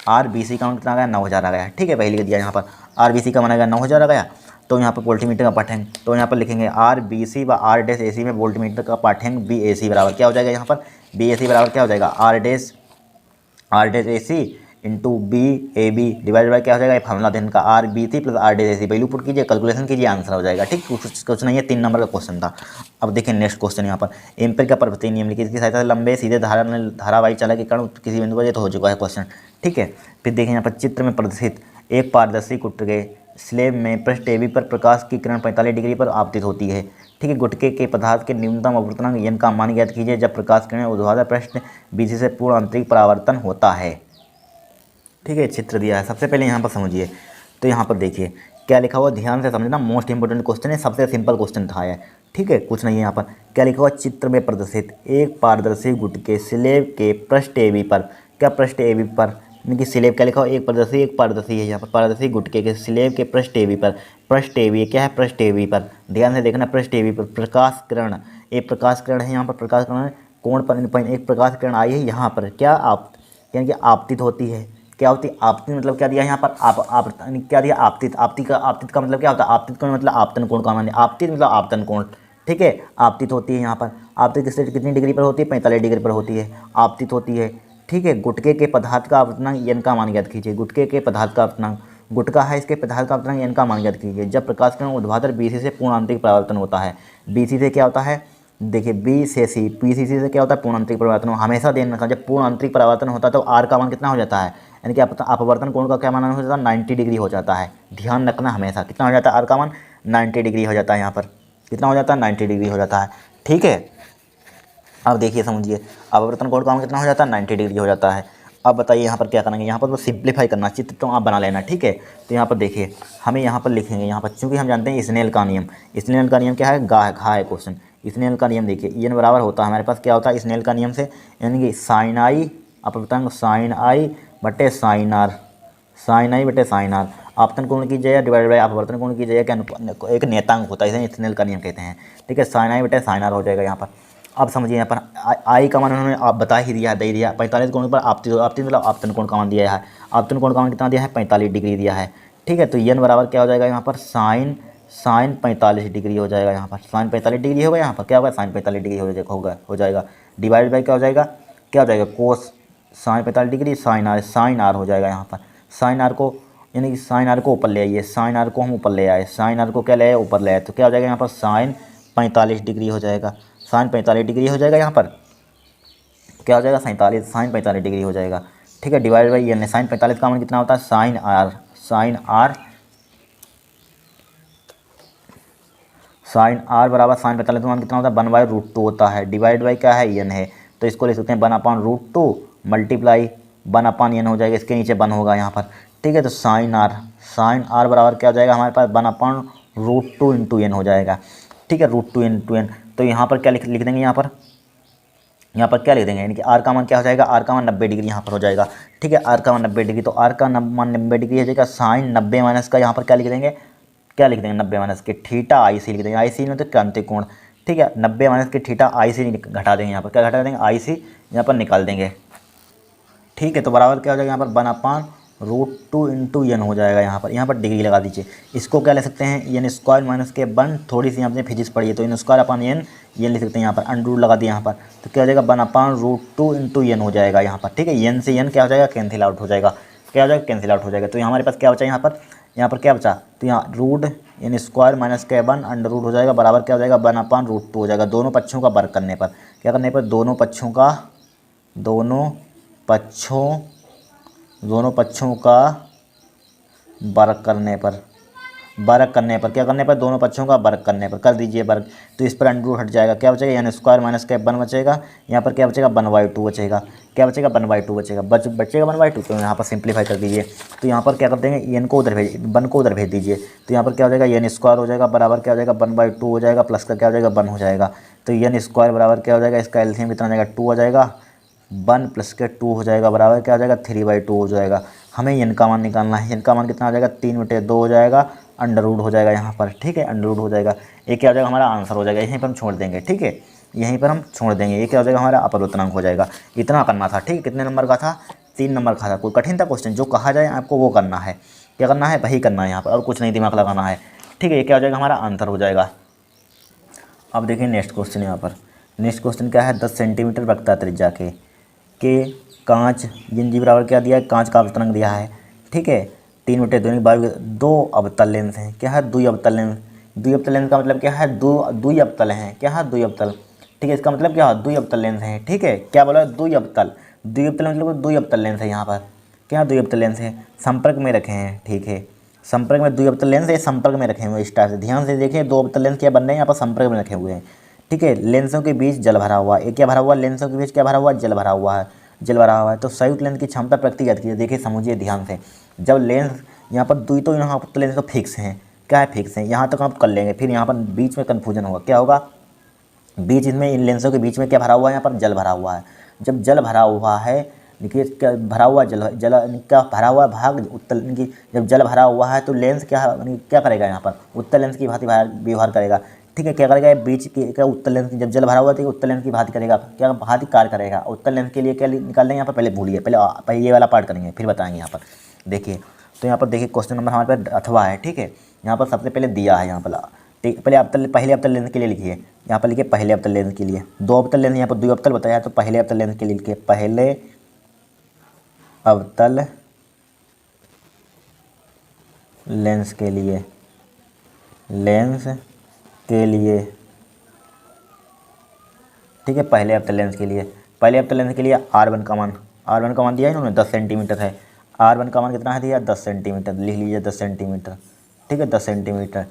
आर बी सी का मान कितना आ गया, 9,000 आ गया। ठीक है, वही लिख दिया यहाँ पर, आर बी सी का मान आ गया 9,000 आ गया। तो यहाँ पर वोल्टमीटर का पाठ्यांक, तो यहाँ पर लिखेंगे आर बी सी व आर डैश ए सी में वोल्टमीटर का पाठ्यांक बी ए सी बराबर क्या हो जाएगा, यहाँ पर बी ए सी बराबर क्या हो जाएगा, R dash A C into B A B divide by क्या हो जाएगा, फार्मूला देन का R B C plus R dash A C, value put कीजिए, कैलकुलेशन कीजिए, आंसर हो जाएगा। ठीक, कुछ नहीं है, 3 नंबर का क्वेश्चन था। अब देखिए नेक्स्ट क्वेश्चन यहाँ पर, एम्पेयर का पर्वतीय नियम लिखिए, इसकी सहायता से लंबे सीधे धारावाही चालक के कारण किसी बिंदु पर, ये तो हो चुका है क्वेश्चन। ठीक है, फिर देखिए यहाँ पर चित्र में प्रदर्शित एक पारदर्शी गुटके स्लेब में पृष्ठ ए बी पर प्रकाश की किरण 45 डिग्री पर आपतित होती है। ठीक है, गुटके के पदार्थ के न्यूनतम अपवर्तनांक n का मान ज्ञात कीजिए जब प्रकाश किरण ऊर्ध्वाधर पृष्ठ BC से पूर्ण आंतरिक परावर्तन होता है। ठीक है, चित्र दिया है, सबसे पहले यहाँ पर समझिए। तो यहाँ पर देखिए क्या लिखा हुआ, ध्यान से समझना, मोस्ट इंपोर्टेंट क्वेश्चन है, सबसे सिंपल क्वेश्चन था ये। ठीक है, कुछ नहीं है। यहाँ पर क्या लिखा हुआ, चित्र में प्रदर्शित एक पारदर्शी गुटके स्लेब के पृष्ठ ए बी पर, क्या पृष्ठ ए बी पर, यानी कि स्लेब क्या लिखा हुआ, एक पारदर्शी है यहाँ पर, पारदर्शी गुटके के स्लेब के पृष्ठ ए बी पर, पृष्ठ ए बी क्या है, पृष्ठ ए बी पर, ध्यान से देखना, पृष्ठ ए बी पर प्रकाश किरण, एक प्रकाश किरण है यहाँ पर, प्रकाश किरण कोण पर एक प्रकाश किरण आई है यहाँ पर, क्या यानी कि आपतित होती है। क्या होती है आपतित, मतलब क्या दिया है यहाँ पर, आप क्या दिया, आपतित का मतलब क्या होता है, आपतित का मतलब आपतन कोण का मान, आपतित मतलब आपतन कोण। ठीक है, आपतित होती है यहाँ पर, आपतित कितनी डिग्री पर होती है, 45 डिग्री पर होती है, आपतित होती है। ठीक है, गुटके के पदार्थ का अपवर्तनांक n का मान ज्ञात कीजिए, गुटके के पदार्थ का अपवर्तनांक, गुटका है, इसके पदार्थ का अपवर्तनांक n का मान ज्ञात कीजिए जब प्रकाश किरण ऊर्ध्वाधर BC से पूर्ण आंतरिक परावर्तन होता है। BC से क्या होता है, देखिए बी से सी, PCC से क्या होता है, पूर्ण आंतरिक परावर्तन। हमेशा ध्यान रखना, जब पूर्ण आंतरिक परावर्तन होता है तो R का मान कितना हो जाता है, यानी कि अपवर्तन कोण का क्या मान हो जाता है 90 डिग्री हो जाता है। ध्यान रखना हमेशा कितना हो जाता है, आर का मान 90 डिग्री हो जाता है। यहाँ पर कितना हो जाता है 90 डिग्री हो जाता है। ठीक है, अब देखिए समझिए अपवर्तन कोण का मान कितना हो जाता है 90 डिग्री हो जाता है। अब बताइए यहाँ पर क्या करेंगे, यहाँ पर तो सिंप्लीफाई करना, चित्र तो आप बना लेना। ठीक है, तो यहाँ पर देखिए हमें यहाँ पर लिखेंगे, यहाँ पर चूँकि हम जानते हैं स्नेल का नियम, स्नेल का नियम क्या है, घा है क्वेश्चन। स्नेल का नियम देखिए एन बराबर होता है हमारे पास क्या होता है स्नेल का नियम से, यानी कि साइन आई अपवर्तन साइन आई बटे साइन आर, साइन आई बटे साइन आर। आपतन कोण की जगह डिवाइड बाई अपवर्तन कोण की जगह एक नेतांक होता है, इसे स्नेल का नियम कहते हैं। ठीक है, साइन आई बटे साइन आर हो जाएगा यहाँ पर। अब समझिए यहाँ पर आई का मान उन्होंने आप बता ही दिया, दे दिया 45 कोण पर आपती मतलब आपतन कोण का मान दिया है। आपतन कोण का मान कितना दिया है 45 डिग्री दिया है। ठीक है, तो एन बराबर क्या हो जाएगा यहाँ पर साइन 45 डिग्री हो जाएगा। यहाँ पर साइन 45 डिग्री होगा, यहाँ पर क्या होगा साइन 45 डिग्री हो जाएगा डिवाइड बाई क्या हो जाएगा, क्या हो जाएगा cos sine 45 degree sine R हो जाएगा। यहाँ पर साइन आर को यानी कि साइन आर को ऊपर ले आइए, साइन आर को हम ऊपर ले आए, साइन आर को क्या ले आए ऊपर ले आए, तो क्या हो जाएगा यहाँ पर साइन 45 डिग्री हो जाएगा, साइन 45 डिग्री हो जाएगा। यहाँ पर क्या हो जाएगा साइन 45 डिग्री हो जाएगा। ठीक है, डिवाइड बाई एन, साइन 45 का मान कितना होता है साइन आर, साइन आर बराबर साइन 45 का मान कितना होता है 1/√2 होता है, डिवाइड बाई क्या है एन है, तो इसको ले सकते हैं 1/√2 मल्टीप्लाई 1/n हो जाएगा, इसके नीचे 1 होगा यहाँ पर। ठीक है, तो साइन आर बराबर क्या हो जाएगा हमारे पास 1/√2 इंटू एन हो जाएगा। ठीक है, √2 इंटू एन, तो यहाँ पर क्या लिख देंगे, यहाँ पर क्या लिख देंगे, यानी कि आर का मान क्या हो जाएगा, आर का मान 90 डिग्री यहाँ पर हो जाएगा। ठीक है, आर का मान 90 डिग्री, तो आर का मान 90 डिग्री हो जाएगा, साइन 90 माइनस का यहाँ पर क्या लिख देंगे, 90 माइनस के थीटा आई सी लिख देंगे, आई सी मतलब क्रांतिक कोण। ठीक है, 90 माइनस के थीटा आई सी घटा देंगे, यहाँ पर क्या घटा देंगे आई सी यहाँ पर निकाल देंगे। ठीक है, तो बराबर क्या हो जाएगा यहाँ पर 1/√2 इंटू एन हो जाएगा। यहाँ पर डिग्री लगा दीजिए, इसको क्या ले सकते हैं एन स्क्वायर माइनस के 1, थोड़ी सी आपने फिजिक्स पढ़ी है तो एन स्क्वायर अपन एन लिख सकते हैं, यहाँ पर अंडर रूट लगा दिया यहाँ पर, तो क्या हो जाएगा 1/√2 इंटू एन हो जाएगा यहाँ पर। ठीक है, एन से एन क्या हो जाएगा कैंसिल आउट हो जाएगा, क्या हो जाएगा कैंसिल आउट हो जाएगा। तो हमारे पास क्या बचा यहाँ पर क्या बचा, तो यहाँ रूट एन स्क्वायर माइनस के 1 अंडर रूट हो जाएगा, बराबर क्या हो जाएगा 1/√2 हो जाएगा। दोनों पक्षों का वर्ग करने पर क्या करने पर, दोनों पक्षों का वर्ग करने पर क्या करने पर, दोनों पक्षों का वर्ग करने पर कर दीजिए वर्ग, तो इस पर अंडर रूट हट जाएगा, क्या बचेगा एन स्क्वायर माइनस के 1 बचेगा, यहाँ पर क्या बचेगा 1/2 बचेगा, क्या बचेगा 1/2 बचेगा, बचेगा 1/2। तो यहाँ पर सिंप्लीफाई कर दीजिए, तो यहाँ पर क्या कर देंगे एन को उधर भेज 1 को उधर भेज दीजिए, तो यहाँ पर क्या हो जाएगा एन स्क्वायर हो जाएगा, बराबर क्या हो जाएगा 1/2 हो जाएगा, प्लस का क्या हो जाएगा 1 हो जाएगा, तो एन स्क्वायर बराबर क्या हो जाएगा, इसका एलसीएम कितना हो जाएगा 2 हो जाएगा, 1 प्लस के 2 हो जाएगा, बराबर क्या हो जाएगा 3/2 हो जाएगा। हमें एन का मान निकालना है, एन का मान कितना हो जाएगा 3/2 हो जाएगा, अंडर रूट हो जाएगा यहाँ पर। ठीक है, अंडर रूट हो जाएगा, ये क्या हो जाएगा हमारा आंसर हो जाएगा, यहीं पर हम छोड़ देंगे। ठीक है, यहीं पर हम छोड़ देंगे, ये क्या हो जाएगा हमारा अपवर्तनांक हो जाएगा। इतना करना था। ठीक है, कितने नंबर का था 3 नंबर का था, कोई कठिन था क्वेश्चन, जो कहा जाए आपको वो करना है, क्या करना है वही करना है यहाँ पर, और कुछ नहीं दिमाग लगाना है। ठीक है, ये क्या हो जाएगा हमारा आंसर हो जाएगा। अब देखिए नेक्स्ट क्वेश्चन, यहाँ पर नेक्स्ट क्वेश्चन क्या है, 10 सेंटीमीटर वक्ता त्रिज्या के कांच जिनजी बराबर क्या दिया है, कांच का अपवर्तनांक दिया है। ठीक है, 3/2 2 अवतल लेंस हैं, क्या है द्वि अवतल लेंस, द्वि अवतल लेंस का मतलब क्या है द्वि अवतल हैं, क्या है द्वि अवतल। ठीक है, इसका मतलब क्या है द्वि अवतल लेंस हैं। ठीक है, क्या बोला द्वि अवतल मतलब द्वि अवतल लेंस है, यहाँ पर क्या द्वि अवतल लेंस है, संपर्क में रखे हैं। ठीक है, संपर्क में द्वि अवतल लेंस है, संपर्क में रखे हुए इस टाइप से, ध्यान से देखिए 2 अवतल लेंस क्या बन रहे हैं यहाँ पर संपर्क में रखे हुए हैं। ठीक है, लेंसों के बीच जल भरा हुआ है, क्या भरा हुआ है, लेंसों के बीच क्या भरा हुआ है, जल भरा हुआ है, तो संयुक्त लेंस की क्षमता व्यक्तिगत की, देखिए समझिए ध्यान से, जब लेंस यहाँ पर दुई तो यहाँ पर लेंस तो फिक्स हैं, क्या है फिक्स है, यहाँ तक आप कर लेंगे, फिर यहाँ पर बीच में कन्फ्यूजन होगा, क्या होगा बीच इसमें इन लेंसों के बीच में क्या भरा हुआ है, यहाँ पर जल भरा हुआ है। जब जल भरा हुआ है, देखिए क्या भरा हुआ जल क्या भरा हुआ भाग उत्तल की, जब जल भरा हुआ है तो लेंस क्या करेगा, यहाँ पर उत्तल लेंस की भांति व्यवहार करेगा। ठीक है, क्या करेगा बीच की क्या उत्तल लेंस, जब जल भरा हुआ तो उत्तल लेंस की भांति करेगा, क्या भांति कार्य करेगा। उत्तल लेंस के लिए क्या निकाल लेंगे यहाँ पर, पहले भूलिए, पहले ये वाला पार्ट करेंगे फिर बताएंगे। यहाँ पर देखिए, तो यहाँ पर देखिए क्वेश्चन नंबर हमारे पास अथवा है। ठीक है, यहाँ पर सबसे पहले दिया है, यहाँ पर पहले अवतल लेंस के लिए लिखिए, यहाँ पर लिखिए पहले अवतल लेंस के लिए, 2 अवतल लेंस यहाँ पर 2 अवतल बताया, तो पहले अवतल लेंस के लिए लिखिए, पहले अवतल लेंस के लिए, ठीक है, पहले अवतल लेंस के लिए R1 का मान दिया है इन्होंने 10 सेंटीमीटर है, R1 का मान कितना है दिया 10 सेंटीमीटर, लिख लीजिए 10 सेंटीमीटर, ठीक है 10 सेंटीमीटर।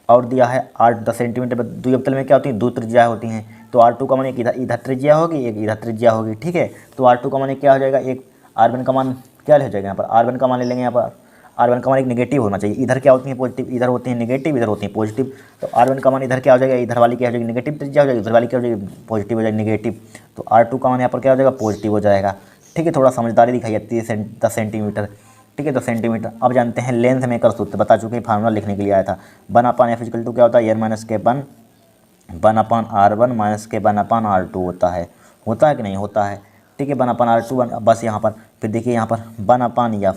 और दिया है 10 सेंटीमीटर पर द्वि अवतल में क्या होती है, दो त्रिज्या होती हैं। तो R2 का मान एक इधर त्रिज्या होगी, एक इधर त्रिज्या होगी, ठीक है। तो R2 का मान क्या हो जाएगा, एक R1 का मान क्या हो जाएगा यहाँ पर, R1 का मान ले लेंगे यहाँ पर, R1 का मान एक नेगेटिव होना चाहिए। इधर क्या होती है पॉजिटिव, इधर होती है नेगेटिव, इधर होती है पॉजिटिव। तो R1 का मान इधर क्या हो जाएगा, इधर वाली क्या हो जाएगी नेगेटिव त्रिज्या हो जाएगी, इधर वाली क्या हो जाएगी पॉजिटिव हो जाएगी नेगेटिव। तो R2 का मान यहाँ पर क्या हो जाएगा पॉजिटिव हो जाएगा, ठीक है। थोड़ा समझदारी दिखाई जाती है 10 सेंटीमीटर, ठीक है 10 सेंटीमीटर। अब जानते हैं लेंथ मेकर सूत्र, बता चुके हैं, फार्मूला लिखने के लिए आया था। 1/f क्या होता है, n - k 1/r1 - k 1/r2 होता है कि नहीं होता है, ठीक है 1/r2 बस यहाँ पर। फिर देखिए यहाँ पर 1/f,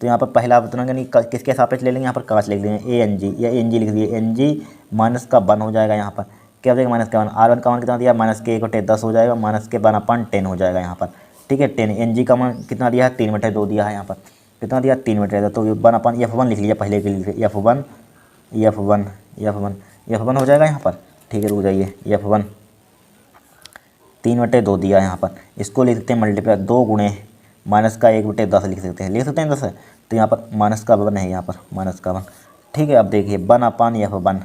तो यहाँ पर पहला अपतरण यानी किसके सापेक्ष ले लेंगे, यहाँ पर काश लिख लेंगे ANG या NG लिख दिए, NG माइनस का 1 हो जाएगा यहाँ पर, क्या हो जाएगा माइनस का 1। R1 का मान कितना दिया -k/10 हो जाएगा, -k 1/10 हो जाएगा यहाँ पर, ठीक है 10। NG का मान कितना दिया है 3/2 दिया है यहाँ पर, कितना दिया 3/2। तो 1/f1 लिख लीजिए पहले के लिए, F1 हो जाएगा यहाँ पर, ठीक है रुक जाइए, F1 3/2 दिया है यहाँ पर। इसको लिख सकते हैं मल्टीप्लाई 2 गुणे माइनस का 1/10 लिख सकते हैं 10। तो यहाँ पर माइनस का 1 है, यहाँ पर माइनस का 1, ठीक है। अब देखिए 1/F1,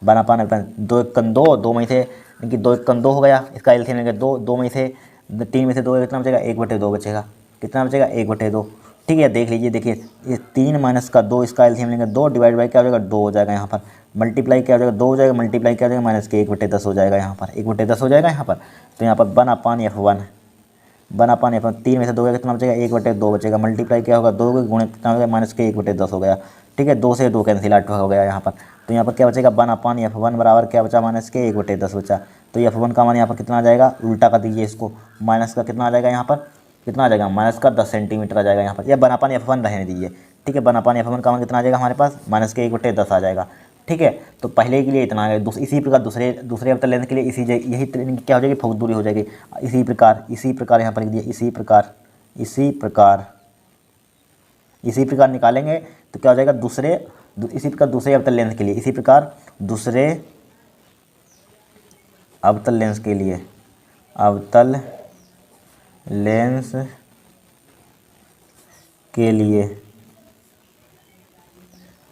1/F1 2 1 2, 2 में से इनकी 2 1 2 हो गया, इसका एलसीएम लेंगे 2, 2 में से 3 में से 2 कितना बचेगा 1/2 बचेगा, कितना बचेगा 1/2, ठीक है। देख लीजिए, देखिए ये 3 माइनस का 2, इसका एलसीएम लेंगे 2 डिवाइड बाई क्या हो जाएगा 2 हो जाएगा यहाँ पर, मल्टीप्लाई क्या हो जाएगा 2 हो जाएगा, मल्टीप्लाई क्या हो जाएगा माइनस के 1/10 हो जाएगा यहाँ पर, 1/10 हो जाएगा यहाँ पर। तो यहाँ पर 1/F1, 1/F1 3 में से 2 कितना बचेगा 1/2 बचेगा, मल्टीप्लाई क्या होगा 2 के गुणे कितना हो गया माइनस के 1/10 हो गया, ठीक है। 2 से 2 कैंसिल आउट हो गया यहाँ पर। तो यहाँ पर क्या बचेगा 1/F1 बराबर क्या बचा माइनस के 1/10 बचा। तो F1 का मान यहाँ पर कितना आ जाएगा, उल्टा कर दीजिए इसको, माइनस का कितना आ जाएगा यहाँ पर, कितना आ जाएगा माइनस का 10 सेंटीमीटर आ जाएगा यहाँ पर, या 1/F1 रहने दीजिए, ठीक है। 1/F1 का मान कितना आ जाएगा हमारे पास माइनस के 1/10 आ जाएगा, ठीक है। तो पहले के लिए इतना है, इसी प्रकार दूसरे अवतल लेंथ के लिए यही क्या हो जाएगी फोक दूरी हो जाएगी। इसी प्रकार यहाँ पर लिख दिया, इसी प्रकार निकालेंगे तो क्या हो जाएगा इसी प्रकार दूसरे अवतल लेंथ के लिए, इसी प्रकार दूसरे अवतल लेंस के लिए, अवतल लेंस के लिए,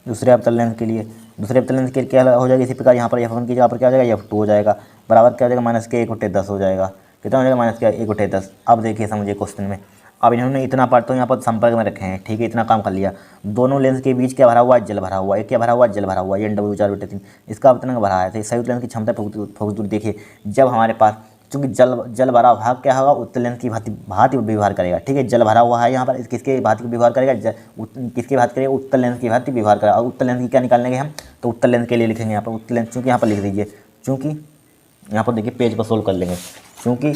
दूसरे अवतल लेंस के लिए क्या हो जाएगा इसी प्रकार यहाँ पर F1 की जगह पर क्या हो जाएगा F2 हो जाएगा, बराबर क्या हो जाएगा माइनस के 1/10 हो जाएगा, कितना हो जाएगा माइनस के 1/10। अब देखिए समझिए क्वेश्चन में, अब इन्होंने इतना पार्ट तो यहाँ पर संपर्क में रखे हैं, ठीक है इतना काम कर लिया। दोनों लेंस के बीच क्या भरा हुआ है, जल भरा हुआ है, क्या भरा हुआ है, जल भरा हुआ है, N/4/3 इसका अवतरण भरा है। तो संयुक्त लेंस की क्षमता फोक दूरी देखिए, जब हमारे पास चूँकि जल भरा भाग क्या होगा उत्तल लेंस की भांति व्यवहार करेगा, ठीक है। जल भरा हुआ है यहाँ पर, किसके भांति व्यवहार करेगा, किसके भांति करेगा उत्तल लेंस की भांति व्यवहार करेगा। और उत्तल लेंस की क्या निकालने हम, तो उत्तल लेंस के लिए लिखेंगे यहाँ पर उत्तल लेंस, चूँकि यहाँ पर लिख दीजिए, चूँकि यहाँ पर देखिए पेज पर सोल्व कर लेंगे, चूँकि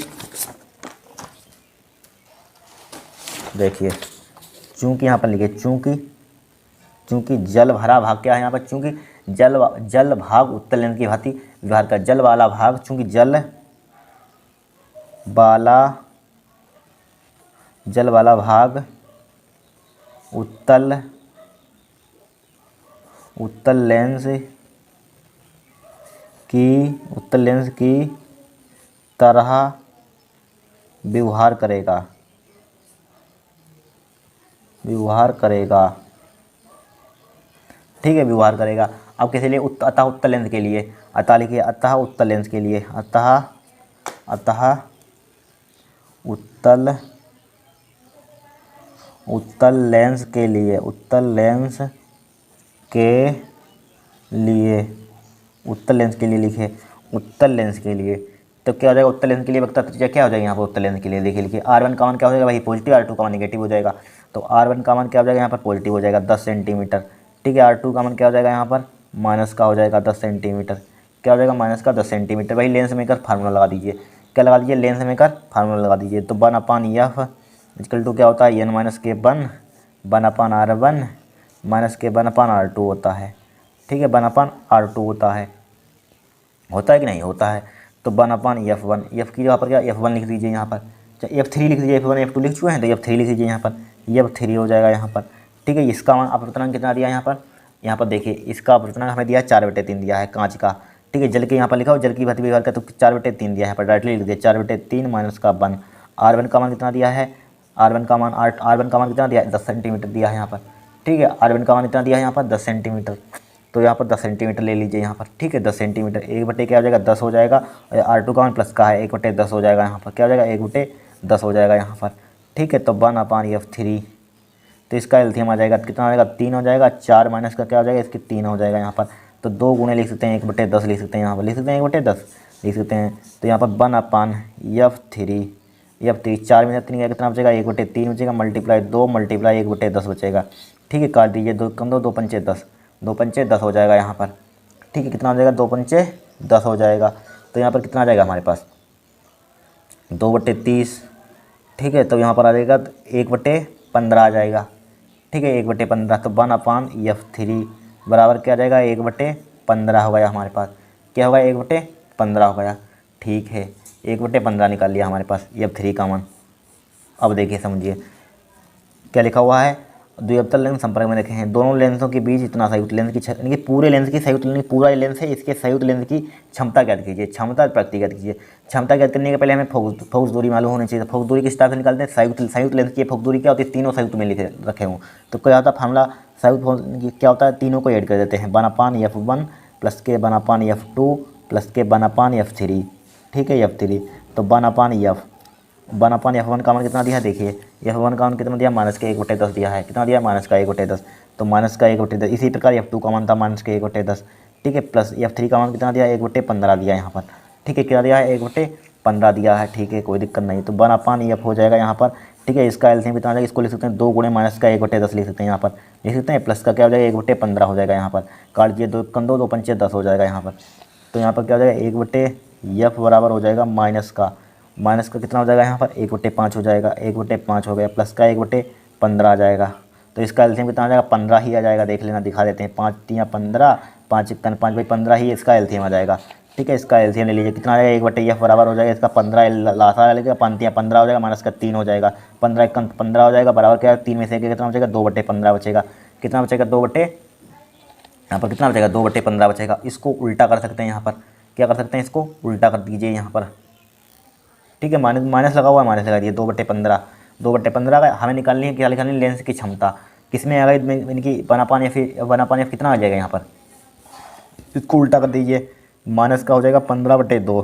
देखिए चूँकि यहाँ पर लिखिए, चूँकि जल भरा भाग क्या है यहाँ पर, चूँकि जल भाग उत्तल लेंस की भांति व्यवहार कर, जल वाला भाग, चूँकि जल वाला भाग उत्तल लेंस की तरह व्यवहार करेगा, ठीक है व्यवहार करेगा। अब किसी लिए अतः उत्तल लेंस के लिए, अतः लिखिए अतः उत्तल लेंस के लिए, अतः उत्तल लेंस के लिए, उत्तल लेंस के लिए लिखे, उत्तल लेंस के लिए। तो क्या हो जाएगा उत्तल लेंस के लिए वक्ता त्रिज्या क्या हो जाएगा यहाँ पर उत्तल लेंस के लिए, देखिए लिखिए R1 का मान क्या हो जाएगा भाई पॉजिटिव, R2 का मान नेगेटिव हो जाएगा। तो R1 का मान क्या हो जाएगा यहाँ पर पॉजिटिव हो जाएगा 10 सेंटीमीटर, ठीक है। R2 का मान क्या हो जाएगा यहाँ पर माइनस का हो जाएगा 10 सेंटीमीटर, क्या हो जाएगा माइनस का 10 सेंटीमीटर। वही लेंस मेकर फार्मूला लगा दीजिए, क्या लगा दीजिए लेंस मेकर फार्मूला लगा दीजिए। तो 1/F = क्या होता है N - k 1/R1 - k 1/R2 होता है, ठीक है 1/R2 होता है कि नहीं होता है। तो 1/F1, F की जगह पर क्या F1 लिख दीजिए यहाँ पर, F3 लिख दीजिए, F1 F2 लिख चुके हैं तो F3 लिख दीजिए यहाँ पर, F3 हो जाएगा यहाँ पर, ठीक है। इसका मान अपवर्तनांक कितना दिया यहाँ पर देखिए इसका अपवर्तनांक हमें दिया है 4/3 दिया है कांच का, ठीक है। जल के यहाँ पर लिखा हो जल की भांति व्यवहार का, तो 4/3 दिया है पर डायरेक्टली लिख दिया 4/3 माइनस का 1। R1 का मान कितना दिया है R1 का मान R1 का मान कितना दिया है 10 सेंटीमीटर दिया है यहाँ पर, ठीक है। R1 का मान कितना दिया है यहाँ पर 10 सेंटीमीटर, तो यहाँ पर 10 सेंटीमीटर ले लीजिए यहाँ पर, ठीक है। 10 सेंटीमीटर 1/, क्या हो जाएगा 10 हो जाएगा, और R2 का मान प्लस का है 1/10 हो जाएगा यहाँ पर, क्या हो जाएगा 1/10 हो जाएगा यहाँ पर, ठीक है। तो 1/F3, तो इसका एलसीएम आ जाएगा कितना हो जाएगा 3 हो जाएगा, 4 माइनस का क्या हो जाएगा इसके 3 हो जाएगा यहाँ पर। तो 2 गुणे लिख सकते हैं 1/10 लिख सकते हैं यहाँ पर, लिख सकते हैं 1/10 लिख सकते हैं। तो यहाँ पर 1/F3 4 में 3 का कितना बचेगा 1/3 बचेगा, मल्टीप्लाई 2 मल्टीप्लाई 1/10 बचेगा, ठीक है। काट दीजिए 2 कम 2 2 पंचे 10, 2 पंचे 10 हो जाएगा यहाँ पर, ठीक है। कितना हो जाएगा 2 पंचे 10 हो जाएगा। तो यहाँ पर कितना आ जाएगा हमारे पास 2/30, ठीक है। तो यहाँ पर आ जाएगा 1/15 आ जाएगा, ठीक है 1/15। तो 1/F3 बराबर क्या आ जाएगा 1/15 हो गया हमारे पास, क्या होगा 1/15 हो गया, ठीक है। 1/15 निकाल लिया हमारे पास F3 का मान। अब देखिए समझिए क्या लिखा हुआ है, द्विअवतल लेंस संपर्क में रखे हैं, दोनों लेंसों के बीच इतना संयुक्त लेंस की यानी कि पूरे लेंस की संयुक्त लेंस, पूरा लेंस है इसके संयुक्त लेंस की क्षमता ज्ञात कीजिए, क्षमता प्रकृति ज्ञात कीजिए। क्षमता ज्ञात करने के पहले हमें फोकस दूरी मालूम होनी चाहिए। फोकस दूरी किस टाइप से निकालते हैं, संयुक्त लेंस की फोकस दूरी क्या होती है, तीनों संयुक्त में लिखे रखे हों। तो क्या होता है फार्मूला संयुक्त क्या होता है, तीनों को ऐड कर देते हैं, 1/F1 प्लस के 1/F2 प्लस के 1/F3, ठीक है F3। तो 1/F1 का मान कितना दिया है देखिए, F1 का मान कितना दिया -1/10 दिया है, कितना दिया -1/10, तो -1/10। इसी प्रकार F2 का मान था -1/10, ठीक है। प्लस F3 का मान कितना दिया 1/15 दिया यहाँ पर, ठीक है। क्या दिया है 1/15 दिया है, ठीक है कोई दिक्कत नहीं। तो 1/F हो जाएगा यहाँ पर, ठीक है। इसका एलसीएम कितना आ जाएगा, इसको लिख सकते हैं 2 गुणे माइनस का 1/10 लिख सकते हैं यहाँ पर, लिख सकते हैं। प्लस का क्या हो जाएगा 1/15 हो जाएगा यहाँ पर, काट दिए 2 कम 2 2 पंचे 10 हो जाएगा यहाँ पर। तो यहाँ पर क्या हो जाएगा 1/F बराबर हो जाएगा माइनस का कितना हो जाएगा यहाँ पर 1/5 हो जाएगा, 1/5 हो गया, प्लस का 1/15 आ जाएगा। तो इसका एलसीएम कितना आ जाएगा 15 ही आ जाएगा, देख लेना दिखा देते हैं, 5 3 15, 5 5/15 ही इसका एलसीएम आ जाएगा, ठीक है। इसका एलसीएम ले लीजिए कितना आ जाएगा 1/F बराबर हो जाएगा इसका 15 लासा लगेगा, 5 3 15 हो जाएगा, माइनस का 3 हो जाएगा, 15 1 15 हो जाएगा, बराबर क्या है 3 में से कितना बचेगा 2/15 बचेगा, कितना बचेगा यहाँ पर कितना बचेगा 2/15 बचेगा। इसको उल्टा कर सकते हैं, यहाँ पर क्या कर सकते हैं, इसको उल्टा कर दीजिए यहाँ पर, ठीक है। माइनस लगा हुआ है, माइनस लगा दिए 2/15 का हमें निकालनी है, क्या निकालनी है लेंस की क्षमता, किसमें आ गई इनकी 1/F कितना आ जाएगा यहाँ पर, इसको उल्टा कर दीजिए, माइनस का हो जाएगा 15/2,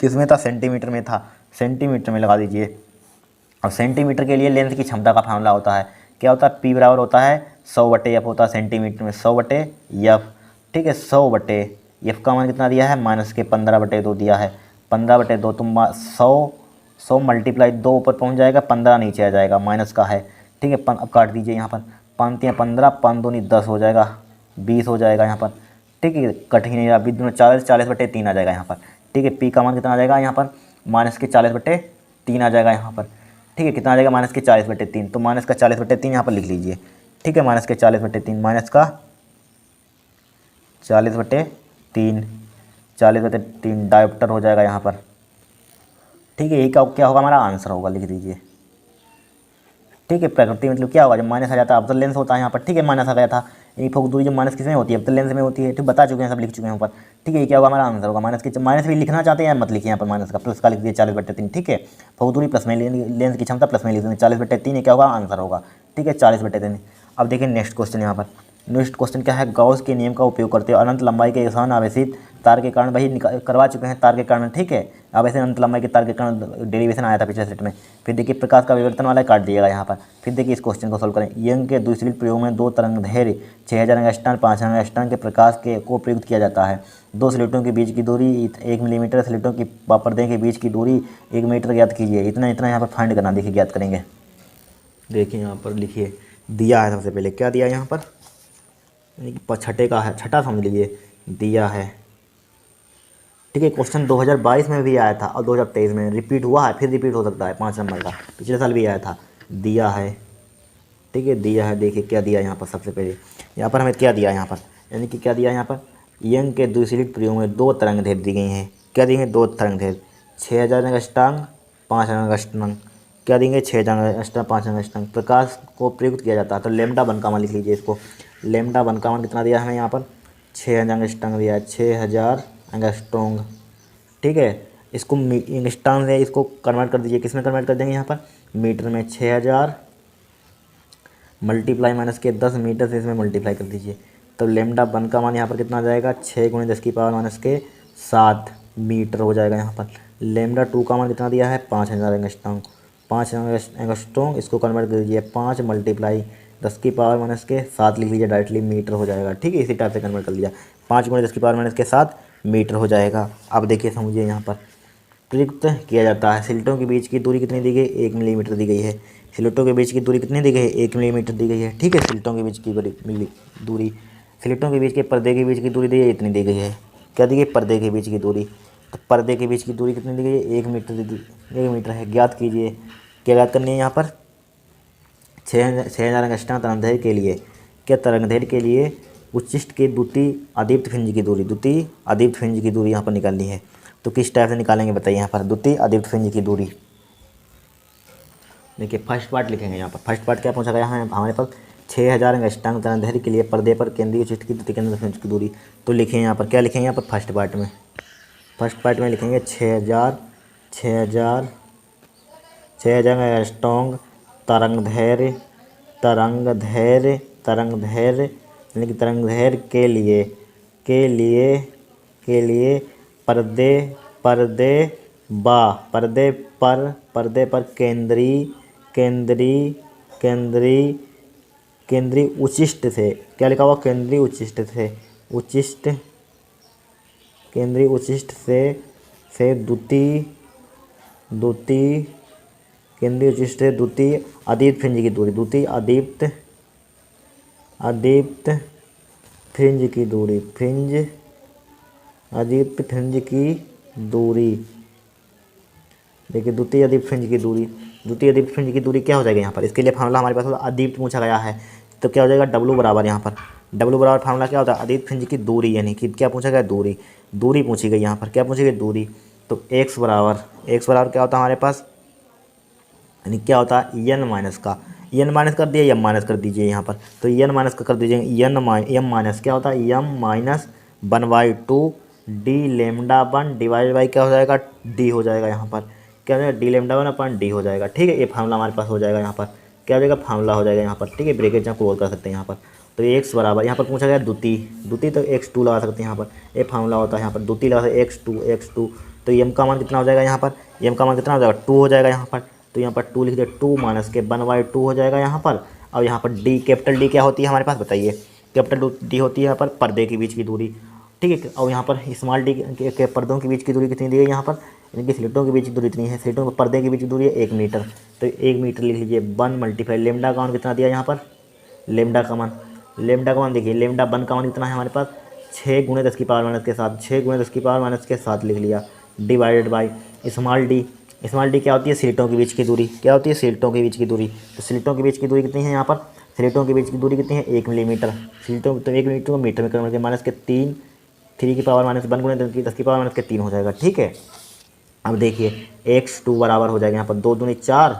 किसमें था सेंटीमीटर में था, सेंटीमीटर में लगा दीजिए। अब सेंटीमीटर के लिए लेंस की क्षमता का फार्मूला होता है, क्या होता है P बराबर होता है 100/F होता है सेंटीमीटर में, 100/F, ठीक है। 100/F का मान कितना दिया है -15/2 दिया है, 15/2। तो 100 मल्टीप्लाई 2 ऊपर पहुंच जाएगा, 15 नीचे आ जाएगा, माइनस का है, ठीक है। अब काट दीजिए यहाँ पर, 5 3 15, 5 2 10 हो जाएगा, 20 हो जाएगा यहाँ पर, ठीक है। कट ही नहीं रहा, 20 40, 40/3 आ जाएगा यहाँ पर, ठीक है। P का मान कितना आ जाएगा यहाँ पर -40/3 आ जाएगा यहाँ पर, ठीक है। कितना आ जाएगा -40/3, तो -40/3 यहाँ पर लिख लीजिए, ठीक है। -40/3 40/3 डायोप्टर हो जाएगा यहाँ पर, ठीक है। यही क्या होगा हमारा आंसर होगा, लिख दीजिए, ठीक है। प्रकृति मतलब क्या होगा जब माइनस आ जाता है, अवतल लेंस होता है यहाँ पर, ठीक है। माइनस आ गया था, ये फोकस दूरी जब माइनस किस में होती है, अवतल लेंस में होती है, ठीक बता चुके हैं, सब लिख चुके हैं ऊपर, ठीक है। ये क्या होगा हमारा आंसर होगा, माइनस भी लिखना चाहते हैं मत लिखिए यहाँ पर, माइनस का प्लस का लिख दिए 40/3, ठीक है। फोकस दूरी प्लस में, लेंस की क्षमता प्लस में लिख देंगे 40/3, ये क्या होगा आंसर होगा, ठीक है 40/3। अब देखिए नेक्स्ट क्वेश्चन यहाँ पर, नेक्स्ट क्वेश्चन क्या है, गॉस के नियम का उपयोग करते हुए अनंत लंबाई के समान आवेशित तार के कारण, वही करवा चुके हैं तार के कारण, ठीक है। अब ऐसे अनंत लंबाई के तार के कारण डेरिवेशन आया था पिछले सेट में। फिर देखिए प्रकाश का विवर्तन वाला काट दिएगा यहाँ पर। फिर देखिए इस क्वेश्चन को सोल्व करें, यंग के द्विसलिट प्रयोग में 2 तरंगदैर्घ्य 6000 एंगस्ट्रॉम 5000 एंगस्ट्रॉम के प्रकाश को प्रयुक्त किया जाता है। 2 स्लिटों के बीच की दूरी 1 मिलीमीटर, स्लिटों की पर्दे के बीच की दूरी 1 मीटर ज्ञात कीजिए। इतना यहाँ पर फाइंड करना, देखिए ज्ञात करेंगे। देखिए यहाँ पर लिखिए दिया है, सबसे पहले क्या दिया है यहाँ पर, छठे का है, छठा समझ लीजिए दिया है, ठीक है। क्वेश्चन 2022 में भी आया था और 2023 में रिपीट हुआ है, फिर रिपीट हो सकता है, 5 नंबर का पिछले साल भी आया था, दिया है, ठीक है। दिया है, देखिए क्या दिया यहाँ पर, सबसे पहले यहाँ पर हमें क्या दिया यहाँ पर, यानी कि क्या दिया यहाँ पर, यंग के द्विसलिट प्रयोग में 2 तरंगदैर्घ्य दी गई हैं, क्या दी गई 2 तरंगदैर्घ्य 6000 एंगस्ट्रॉम 5000 एंगस्ट्रॉम, क्या देंगे 6000 एंगस्ट्रॉम 5000 एंगस्ट्रॉम, प्रकाश को प्रयुक्त किया जाता है। तो λ1 का मान लिख लीजिए, इसको λ1 का मान कितना दिया हमें यहाँ पर 6000 एंगस्ट्रॉम दिया है, 6000 एंगस्ट्रॉम, ठीक है। इसको एंगस्ट्रॉम है, इसको कन्वर्ट कर दीजिए, किस में कन्वर्ट कर देंगे यहाँ पर, मीटर में। 6000 मल्टीप्लाई माइनस के 10 मीटर से इसमें मल्टीप्लाई कर दीजिए, तो लेमडा 1 का मान यहाँ पर कितना आ जाएगा, 6 × 10 की पावर माइनस के 7 मीटर हो जाएगा यहाँ पर। लेमडा 2 का मान कितना दिया है, 5000 एंगस्ट्रॉम। 5000 एंगस्ट्रॉम, इसको कन्वर्ट कर दीजिए, 5 मल्टीप्लाई 10 की पावर माइनस के 7 लिख लीजिए, डायरेक्टली मीटर हो जाएगा। ठीक है, इसी टाइप से कन्वर्ट कर लिया, 5 × 10 की पावर माइनस के 7 मीटर हो जाएगा। अब देखिए समझिए, यहाँ पर प्रयुक्त किया जाता है। स्लिटों के बीच की दूरी कितनी दी गई, 1 मिलीमीटर दी गई है। स्लिटों के बीच की दूरी कितनी दी गई है, 1 मिलीमीटर दी गई है। ठीक है, स्लिटों के बीच की दूरी, स्लिटों के बीच के पर्दे के बीच की दूरी दी है, इतनी दी गई है। क्या दी गई, पर्दे के बीच की दूरी। तो पर्दे के बीच की दूरी कितनी दी गई है, 1 मीटर 1 मीटर है। ज्ञात कीजिए, क्या ज्ञात करनी है यहाँ पर, 6000 एंगस्ट्रॉम तरंगदैर्घ्य के लिए, क्या तरंगदैर्घ्य के लिए उच्चिष्ट के द्वितीय अदीप्त फ्रिंज की दूरी, द्वितीय अदीप्त फ्रिंज की दूरी यहाँ पर निकालनी है। तो किस टाइप से निकालेंगे बताइए, यहाँ पर द्वितीय अदीप्त फ्रिंज की दूरी। देखिए फर्स्ट पार्ट लिखेंगे यहाँ पर। फर्स्ट पार्ट क्या पूछा गया है हमारे पास, 6000 एंगस्ट्रॉम तरंगदैर्घ्य के लिए पर्दे पर केंद्रीय उच्चिष्ट की द्वितीय केंद्र फ्रिंज की दूरी। तो लिखें यहाँ पर, क्या लिखेंगे यहाँ पर, फर्स्ट पार्ट में लिखेंगे 6000 एंगस्ट्रॉम तरंगदैर्घ्य यानी कि तरंगदैर्घ्य के लिए पर्दे पर केंद्रीय उच्चिष्ट से, क्या लिखा हुआ, केंद्रीय उच्चिष्ट से द्वितीय केंद्रीय उच्चिष्ट से द्वितीय अदीप्त फ्रिंज की दूरी, द्वितीय अदीप्त फ्रिंज की दूरी। देखिए द्वितीय अदीप्त फ्रिंज की दूरी क्या हो जाएगी यहाँ पर, इसके लिए फार्मूला हमारे पास होगा, अदीप्त पूछा गया है तो क्या हो जाएगा, W बराबर, यहाँ पर W बराबर फार्मूला क्या होता है, अदीप्त फ्रिंज की दूरी, यानी कि क्या पूछा गया, दूरी पूछी गई यहाँ पर, क्या पूछी गई, दूरी। तो x बराबर क्या होता है हमारे पास, यानी क्या होता है, n माइनस का, n माइनस कर दिया, m माइनस कर दीजिए यहाँ पर। तो n माइनस का कर दीजिए, m माइनस क्या होता है, m minus 1/2 d lambda 1 divide by क्या हो जाएगा, d हो जाएगा यहाँ पर, क्या हो जाएगा, d लेमडा 1 अपन d हो जाएगा। ठीक है, ये फार्मूला हमारे पास हो जाएगा यहाँ पर, क्या हो जाएगा, फार्मूला हो जाएगा यहाँ पर। ठीक है, ब्रैकेट यहाँ क्लोज कर सकते हैं यहाँ पर। तो x बराबर, यहाँ पर पूछा गया द्वितीय, तो x2 लगा सकते हैं यहाँ पर, ये फार्मूला होता है यहाँ पर, द्वितीय लगा सकते x2। तो m का मान कितना हो जाएगा यहाँ पर, m का मान कितना हो जाएगा, 2 हो जाएगा यहाँ पर। तो यहाँ पर 2 लिख दे, 2 माइनस के 1/2 हो जाएगा यहाँ पर। अब यहाँ पर d, कैपिटल D क्या होती है हमारे पास, बताइए, कैपिटल D होती है यहाँ पर पर्दे के बीच की दूरी। ठीक है, और यहाँ पर स्मॉल d के पर्दों के बीच की दूरी कितनी दी है यहाँ पर, यानी कि स्लिटों के बीच की दूरी इतनी है, स्लिटों के पर्दे के बीच की दूरी है 1 मीटर। तो 1 मीटर लिख लीजिए, 1 मल्टीप्लाई लेमडा का मान कितना दिया यहाँ पर, लेमडा का मान देखिए, लेमडा 1 का मान कितना है हमारे पास, 6 × 10 की पावर माइनस के 7, 6 × 10 की पावर माइनस के 7 लिख लिया, डिवाइडेड बाई स्मॉल डी क्या होती है, स्लिटों के बीच की दूरी, क्या होती है, स्लिटों के बीच की दूरी। तो स्लिटों के बीच की दूरी कितनी है यहाँ पर, स्लिटों के बीच की दूरी कितनी है, 1 मिलीमीटर। स्लिटों, तो 1 मिलीमीटर को मीटर में कन्वर्ट करके माइनस के 3 की पावर माइनस 1 × 10 की पावर माइनस के 3 हो जाएगा। ठीक है, अब देखिए x2 बराबर हो जाएगा यहाँ पर 2 दूनी 4,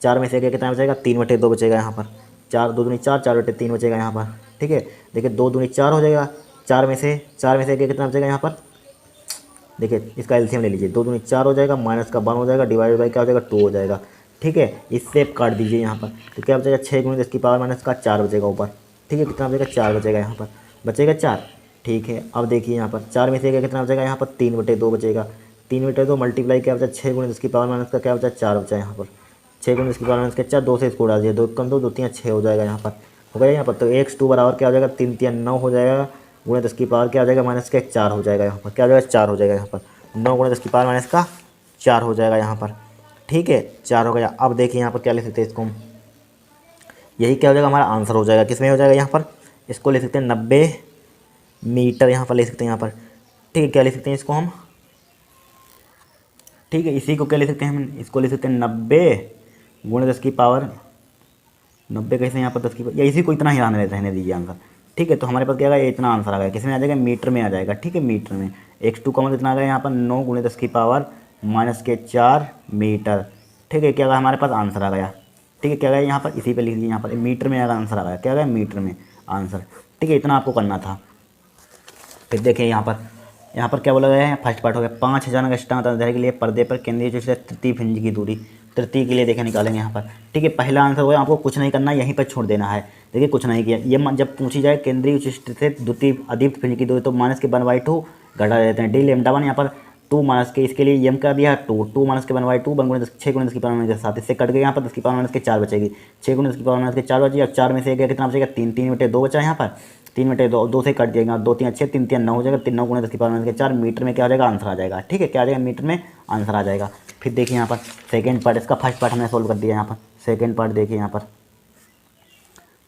4 में से कितना बचेगा, 3/2 बचेगा यहाँ पर, 4 2 दूनी 4, 4/3 बचेगा यहाँ पर। ठीक है, देखिए 2 दूनी 4 हो जाएगा, 4 में से कितना बचेगा यहाँ पर, देखिए इसका एलसीएम ले लीजिए, 2 दूनी 4 हो जाएगा, माइनस का 1 हो जाएगा, डिवाइडेड बाई क्या हो जाएगा, 2 हो जाएगा। ठीक है, इससे काट दीजिए यहाँ पर, तो क्या बचेगा, 6 × 10 की पावर माइनस का 4 बचेगा ऊपर। ठीक है, कितना बचेगा, 4 बचेगा यहाँ पर, बचेगा 4। ठीक है, अब देखिए यहाँ पर 4 में से कितना बचेगा यहाँ पर, 3/2 बचेगा, 3/2 मल्टीप्लाई क्या बचा, 6 × 10 की पावर माइनस का क्या बचा, 4 बचा यहाँ पर, 6 × 10 की पावर माइनस का 4, 2 से इसको डाल दिया, 2 कम 2 2 3 6 हो जाएगा यहाँ पर, हो गया यहाँ पर। तो x2 बराबर क्या हो जाएगा, 3 3 9 हो जाएगा, × 10 की पावर क्या हो जाएगा, माइनस का 4 हो जाएगा यहाँ पर, क्या हो जाएगा, 4 हो जाएगा यहाँ पर, 9 × 10 की पावर माइनस का 4 हो जाएगा यहाँ पर। ठीक है, 4 हो गया। अब देखिए यहाँ पर क्या लिख सकते हैं इसको हम, यही क्या हो जाएगा, हमारा आंसर हो जाएगा, किसमें हो जाएगा यहाँ पर, इसको ले सकते हैं 90 मीटर यहाँ पर ले सकते हैं यहाँ पर। ठीक है, क्या ले सकते हैं इसको हम, ठीक है, इसी को क्या ले सकते हैं हम, इसको ले सकते हैं 90 × 10 की पावर 90 कैसे यहाँ पर 10 की, या इसी को इतना ही रहने दीजिए आंसर। ठीक है, तो हमारे पास क्या आएगा, इतना आंसर आ गया, किस में आ जाएगा, मीटर में आ जाएगा। ठीक है, मीटर में x2 का मतलब कितना आ गया यहाँ पर, 9 × 10 की पावर माइनस के 4 मीटर। ठीक है, क्या आएगा हमारे पास आंसर आ गया। ठीक है, क्या गया यहाँ पर, इसी पे लिख लीजिए, यहाँ पर मीटर में आएगा आंसर आ गया, क्या गया, मीटर में आंसर। ठीक है, इतना आपको करना था। फिर देखिए यहाँ पर यहाँ पर क्या बोला गया है, फर्स्ट पार्ट हो गया 5000 अंगस्ट्रांग तक के लिए पर्दे पर केंद्रीय जो है तृतीय फ्रिंज की दूरी, तृतीय के लिए देखें निकालेंगे यहाँ पर। ठीक है, पहला आंसर होगा, आपको कुछ नहीं करना, यहीं पर छोड़ देना है। देखिए कुछ नहीं किया, ये जब पूछी जाए केंद्रीय विशिष्ट से द्वितीय अदीप्त फ्रिंज की दूरी तो माइनस के 1/2 घटा देते हैं, डी लेमडा 1 यहाँ पर 2 माइनस के, इसके लिए एम का दिया 2 माइनस के 1/2 1 × 10 6 × 10 की पावर माइनस के 7, इससे कट गए यहाँ पर 10 की पावर माइनस के 4 बचेगी, 6 × 10 की पावर माइनस के 4 बची, और 4 में से गया कितना बचेगा 3, 3/2 बचा यहाँ पर, 3/2 2 से कट जाएगा, 2 3 अच्छे 3 3 9 हो जाएगा, 3 9 × 10 की पावर माइनस के 4 मीटर में क्या हो जाएगा आंसर आ जाएगा। ठीक है, क्या आ जाएगा मीटर में आंसर आ जाएगा। फिर देखिए यहाँ पर सेकेंड पार्ट, इसका फर्स्ट पार्ट हमने सोल्व कर दिया यहाँ पर, सेकेंड पार्ट देखिए यहाँ पर,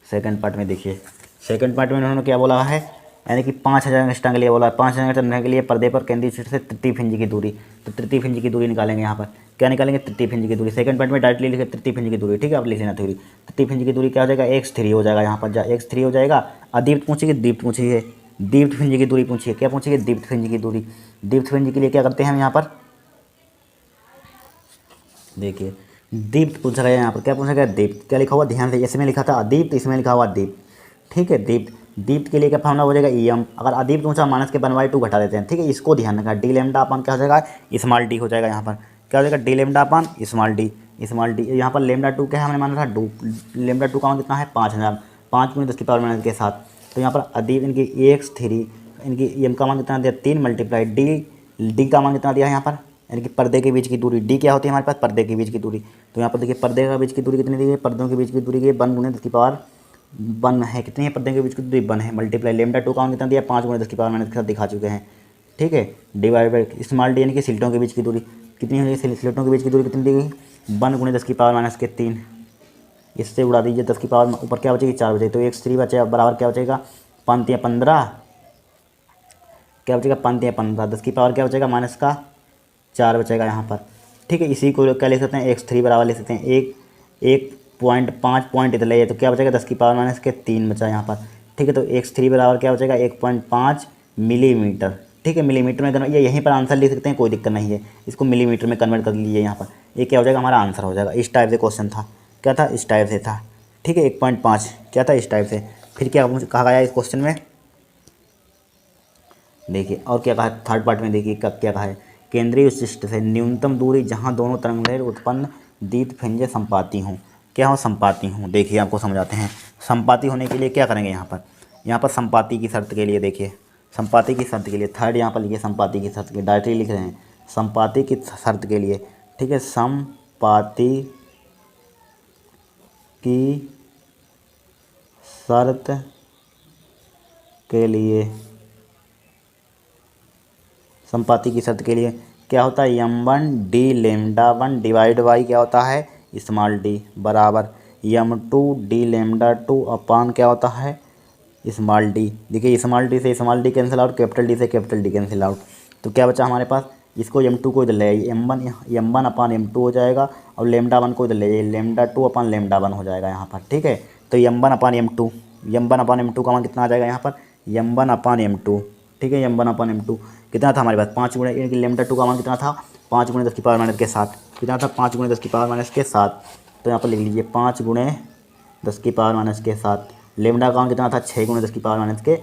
सेकेंड पार्ट में देखिए, सेकेंड पार्ट में उन्होंने क्या बोला है, यानी कि 5000 अंगस्ट्रांग के लिए बोला है, 5000 अंगस्ट्रांग के लिए पर्दे पर केंद्रीय विशिष्ट से तृतीय फ्रिंज की दूरी, तो तृतीय फ्रिंज की दूरी निकालेंगे यहाँ पर, क्या निकालेंगे तृतीय फ्रिंज की दूरी, सेकंड पार्ट में डायरेक्टली लिखे तृतीय फ्रिंज की दूरी। ठीक है, आप लिख लेना थ्योरी, तृतीय फ्रिंज की दूरी क्या हो जाएगा x3 हो जाएगा यहाँ पर, x3 हो जाएगा। अदीप्त पूछिए, दीप्त पूछिए, दीप्त फ्रिंज की दूरी पूछिए, क्या पूछिए दीप्त फ्रिंज की दूरी। दीप्त फ्रिंज के लिए क्या करते हैं हम यहाँ पर, देखिए दीप्त पूछा गया यहाँ पर, क्या पूछा गया दीप्त, क्या लिखा हुआ ध्यान से, इसमें लिखा था अदीप्त, इसमें लिखा हुआ दीप्त। ठीक है, दीप्त, दीप्त के लिए क्या फॉर्मूला हो जाएगा EM, अगर अदीप्त पूछा माइनस के 1/2 घटा देते हैं। ठीक है, इसको ध्यान रखना, डी लेमडा अपन क्या हो जाएगा स्मॉल डी हो जाएगा यहाँ पर, क्या हो जाएगा डी लेमडा अपन स्मॉल डी, स्मॉल डी। यहाँ पर लेमडा 2 क्या है हमने माना था 2, लेमडा 2 का मान कितना है 5000, 5 × 10 की पावर माइनस के 7, तो यहाँ पर अदीप्त इनकी x3, इनकी EM का मान कितना दिया 3 × डी का मान कितना दिया है यहाँ पर, यानी कि पर्दे के बीच की दूरी, डी क्या होती है हमारे पास पर्दे के बीच की दूरी, तो यहाँ पर देखिए पर्दे के बीच की दूरी कितनी दी है, पर्दों के बीच की दूरी की 1 × 10 की पावर 1 है, कितनी है पर्दे के बीच की दूरी 1 है, मल्टीप्लाई लेमडा 2 का मान कितना दिया 5 × 10 की पावर माइनस के साथ दिखा चुके हैं। ठीक है, डिवाइड बाई स्मॉल डी यानी कि सिल्टों के बीच की दूरी कितनी है, सिल्टों के बीच की दूरी कितनी दी गई 1 × 10 की पावर माइनस के 3, इससे उड़ा दीजिए 10 की पावर ऊपर क्या बचेगी 4 बचेगी, तो x3 बचेगा बराबर क्या बचेगा 5 × 15, क्या बचेगा 5 × 15, 10 की पावर क्या बचेगा माइनस का 4 बचेगा यहाँ पर। ठीक है, इसी को क्या लिख सकते हैं x3 बराबर लिख सकते हैं 1.5 पॉइंट इतना है, तो क्या बचेगा 10 की पावर माइनस के 3 बचा यहाँ पर। ठीक है, तो x3 बराबर क्या बचेगा 1.5 मिलीमीटर। ठीक है, मिलीमीटर में कन्वर्ट, ये यहीं पर आंसर लिख सकते हैं, कोई दिक्कत नहीं है, इसको मिलीमीटर में कन्वर्ट कर लीजिए यहाँ पर, ये क्या हो जाएगा हमारा आंसर हो जाएगा। इस टाइप से क्वेश्चन था, क्या था इस टाइप से था। ठीक है, 1.5 क्या था इस टाइप से। फिर क्या कहा गया इस क्वेश्चन में, देखिए और क्या कहा थर्ड पार्ट में, देखिए क्या कहा है, केंद्रीय विशिष्ट से न्यूनतम दूरी जहां दोनों तरंगलहर उत्पन्न दीप्त फ्रिंजें संपाती हों, क्या हो संपाती हों। देखिए आपको समझाते हैं, संपाती होने के लिए क्या करेंगे यहाँ पर संपाती की शर्त के लिए, देखिए संपाती की शर्त के लिए थर्ड यहाँ पर लिखिए, संपाती की शर्त के डायरेक्टली लिख रहे हैं, संपाती की शर्त के लिए। ठीक है, संपाती की शर्त के लिए, संपाती की शर्त के लिए क्या होता है m1 D lambda 1 divide by क्या होता है स्मॉल डी बराबर m2 डी लेमडा 2 अपान क्या होता है स्मॉल डी। देखिए स्मॉल डी से small D cancel out, capital D से कैपिटल डी कैंसिल आउट, तो क्या बचा हमारे पास, इसको m2 को इधर ले आइए, m1 अपान m2 हो जाएगा, और लेमडा 1 को इधर ले आइए, लेमडा 2 अपान लेमडा 1 हो जाएगा यहाँ पर। ठीक है, तो m1 अपान m2, m1 अपान m2 का मान कितना आ जाएगा यहाँ पर m1 अपान m2। ठीक है, m1 अपान m2 कितना था हमारे पास 5 गुणे, यानी कि लेमडा 2 का मान कितना था 5 × 10 की पावर माइनस के 7, कितना था 5 × 10 की पावर माइनस के 7, तो यहाँ पर लिख लीजिए 5 × 10 की पावर माइनस के 7। लेमडा का मान कितना था 6 × 10 की पावर माइनस के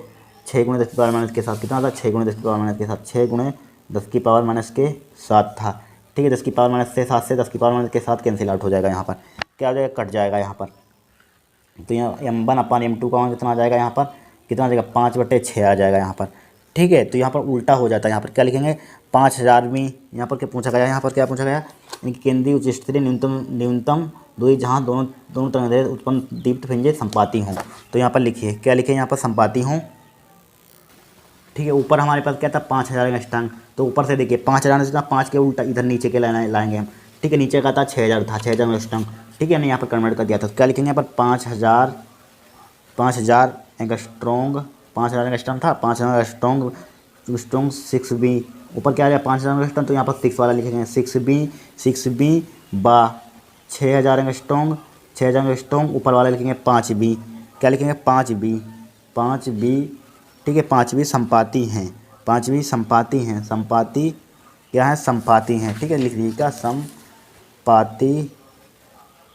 6 × 10 की पावर माइनस के 7, कितना था 6 × 10 की पावर माइनस के 7, 6 × 10 की पावर माइनस के 7 था। ठीक है, 10 की पावर माइनस से 7 से 10 की पावर माइनस के 7 कैंसिल आउट हो जाएगा, यहाँ पर क्या हो जाएगा कट जाएगा यहाँ पर, तो यहाँ m1 अपान m2 का मान कितना आ जाएगा यहाँ पर, कितना आ जाएगा 5/6 आ जाएगा यहाँ पर। ठीक है, तो यहाँ पर उल्टा हो जाता है, यहाँ पर क्या लिखेंगे 5000वीं, यहाँ पर क्या पूछा गया, यहाँ पर क्या पूछा गया, यानी केंद्रीय उच्च स्तरीय न्यूनतम दूरी जहाँ दोनों तरंगलहर उत्पन्न दीप्त फ्रिंजें संपाती हों, तो यहाँ पर लिखिए क्या लिखे यहाँ पर संपाती हों। ठीक है, ऊपर हमारे पास क्या था 5000 अंगस्ट्रांग, तो ऊपर से देखिए 5000 से 5 के उल्टा इधर नीचे के लाएंगे हम। ठीक है, नीचे का था 6000 था, 6000 अंगस्ट्रांग। ठीक है, हमने यहाँ पर कन्वर्ट कर दिया था, क्या लिखेंगे यहाँ पर 5000 एंगस्ट्रॉन्ग, 5000 एंगस्ट्रॉन्ग था, 5000 एंगस्ट्रॉन्ग 6B, ऊपर क्या आ जाए 5000 एंगस्ट्रॉन्ग, तो यहाँ पर 6 वाला लिखेंगे 6B बा 6000 एंगस्ट्रॉन्ग, 6000 एंगस्ट्रॉन्ग, ऊपर वाला लिखेंगे 5B, क्या लिखेंगे 5B। ठीक है, 5B संपाती हैं, 5B संपाती हैं, संपाती क्या है संपाती हैं। ठीक है, लिख लीजिए क्या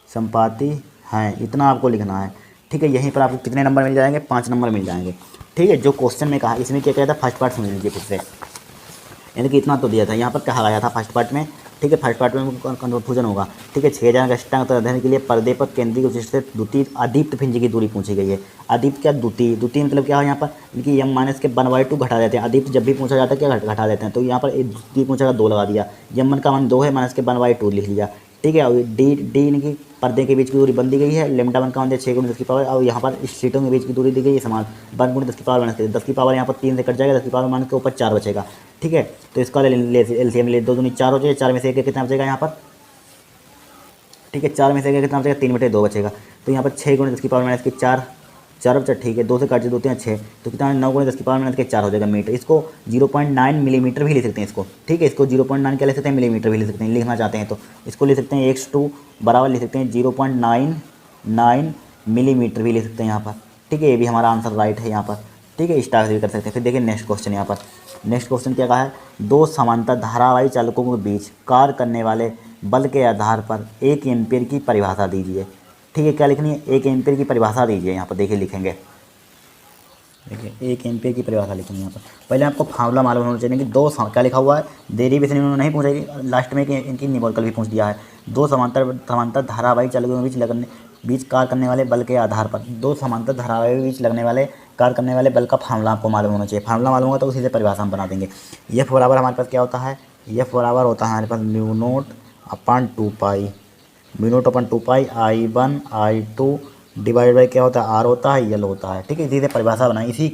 संपाती हैं, इतना आपको लिखना है। ठीक है, यहीं पर आपको कितने नंबर मिल जाएंगे 5 नंबर मिल जाएंगे। ठीक है, जो क्वेश्चन में कहा इसमें क्या कहता है फर्स्ट पार्ट समझ लीजिए फिर से। यानी कि इतना तो दिया था। यहाँ पर कहा गया था फर्स्ट पार्ट में, ठीक है, फर्स्ट पार्ट में कन्फ्यूजन होगा, ठीक है। 6 अष्टांग तो अध्ययन के लिए पर्दे पर केंद्रीय उचित से द्वितीय अदीप्त भिंज की दूरी पूछी गई है। अदीप्त क्या, द्वितीय, द्वितीय मतलब क्या है यहाँ पर, इनकी यम माइनस के 1/2 घटा देते हैं। अदीप्त जब भी पूछा जाता है क्या घटा देते हैं, तो यहाँ पर एक द्वितीय पूछा 2 लगा दिया, यम का मान 2 है, माइनस के 1/2 लिख लिया, ठीक है। और डी डी इनकी पर्दे के बीच की दूरी बन दी गई है, लेमडा 1 का मान 6 × 10 की पावर, और यहाँ पर इस सीटों के बीच की दूरी दी गई है समान 1 × 10 की पावर माइनस 10 की पावर यहाँ पर 3 से कट जाएगा, 10 की पावर माइनस के ऊपर 4 बचेगा, ठीक है। तो इसका एलसीएम ले 2 दूनी 4 हो जाएगा, 4 में से 1 कितना बचेगा यहाँ पर, ठीक है, 4 में से 1 कितना बचेगा, 3/2 बचेगा। तो यहाँ पर 6 × 10 की पावर माइनस के 4, 4 बचा, ठीक है, 2 से काट दिए, 2 3 6, तो कितना 9 × 10 की पावर माइनस के 4 हो जाएगा मीटर। इसको 0.9 मिलीमीटर भी ले सकते हैं इसको, ठीक है, इसको 0.9 क्या ले सकते हैं, मिलीमीटर भी ले सकते हैं, लिखना चाहते हैं तो इसको ले सकते हैं x2 बराबर ले सकते हैं 0.99 मिलीमीटर भी ले सकते हैं यहाँ पर, ठीक है। ये भी हमारा आंसर राइट है यहाँ पर, ठीक है, स्टार भी कर सकते हैं। फिर देखिए नेक्स्ट क्वेश्चन यहाँ पर, नेक्स्ट क्वेश्चन क्या कहा है, 2 समांतर धारावाही चालकों के बीच कार्य करने वाले बल के आधार पर 1 एम्पीयर की परिभाषा दीजिए, ठीक है। क्या लिखनी है, 1 एम्पीयर की परिभाषा दीजिए, यहाँ पर देखिए लिखेंगे, देखिए 1 एम्पीयर की परिभाषा लिखनी है यहाँ पर। पहले आपको फार्मूला मालूम होना चाहिए कि क्या लिखा हुआ है, डेरिवेशन इन्होंने नहीं पूछेगी, लास्ट में इनकी न्यूमेरिकल भी पूछ दिया है। 2 समांतर धारावाही चालकों के बीच कार्य करने वाले बल के आधार पर, 2 समांतर धारावाही के बीच कार्य करने वाले बल का फार्मूला आपको मालूम होना चाहिए। फार्मूला मालूम होगा तो उसी से परिभाषा हम बना देंगे। F बराबर हमारे पास क्या होता है, F बराबर होता है हमारे पास μ0/2 म्यू0/2 I1 I2 डिवाइड बाई क्या होता है, R होता है, L होता है, ठीक है। इसी से परिभाषा बनाई, इसी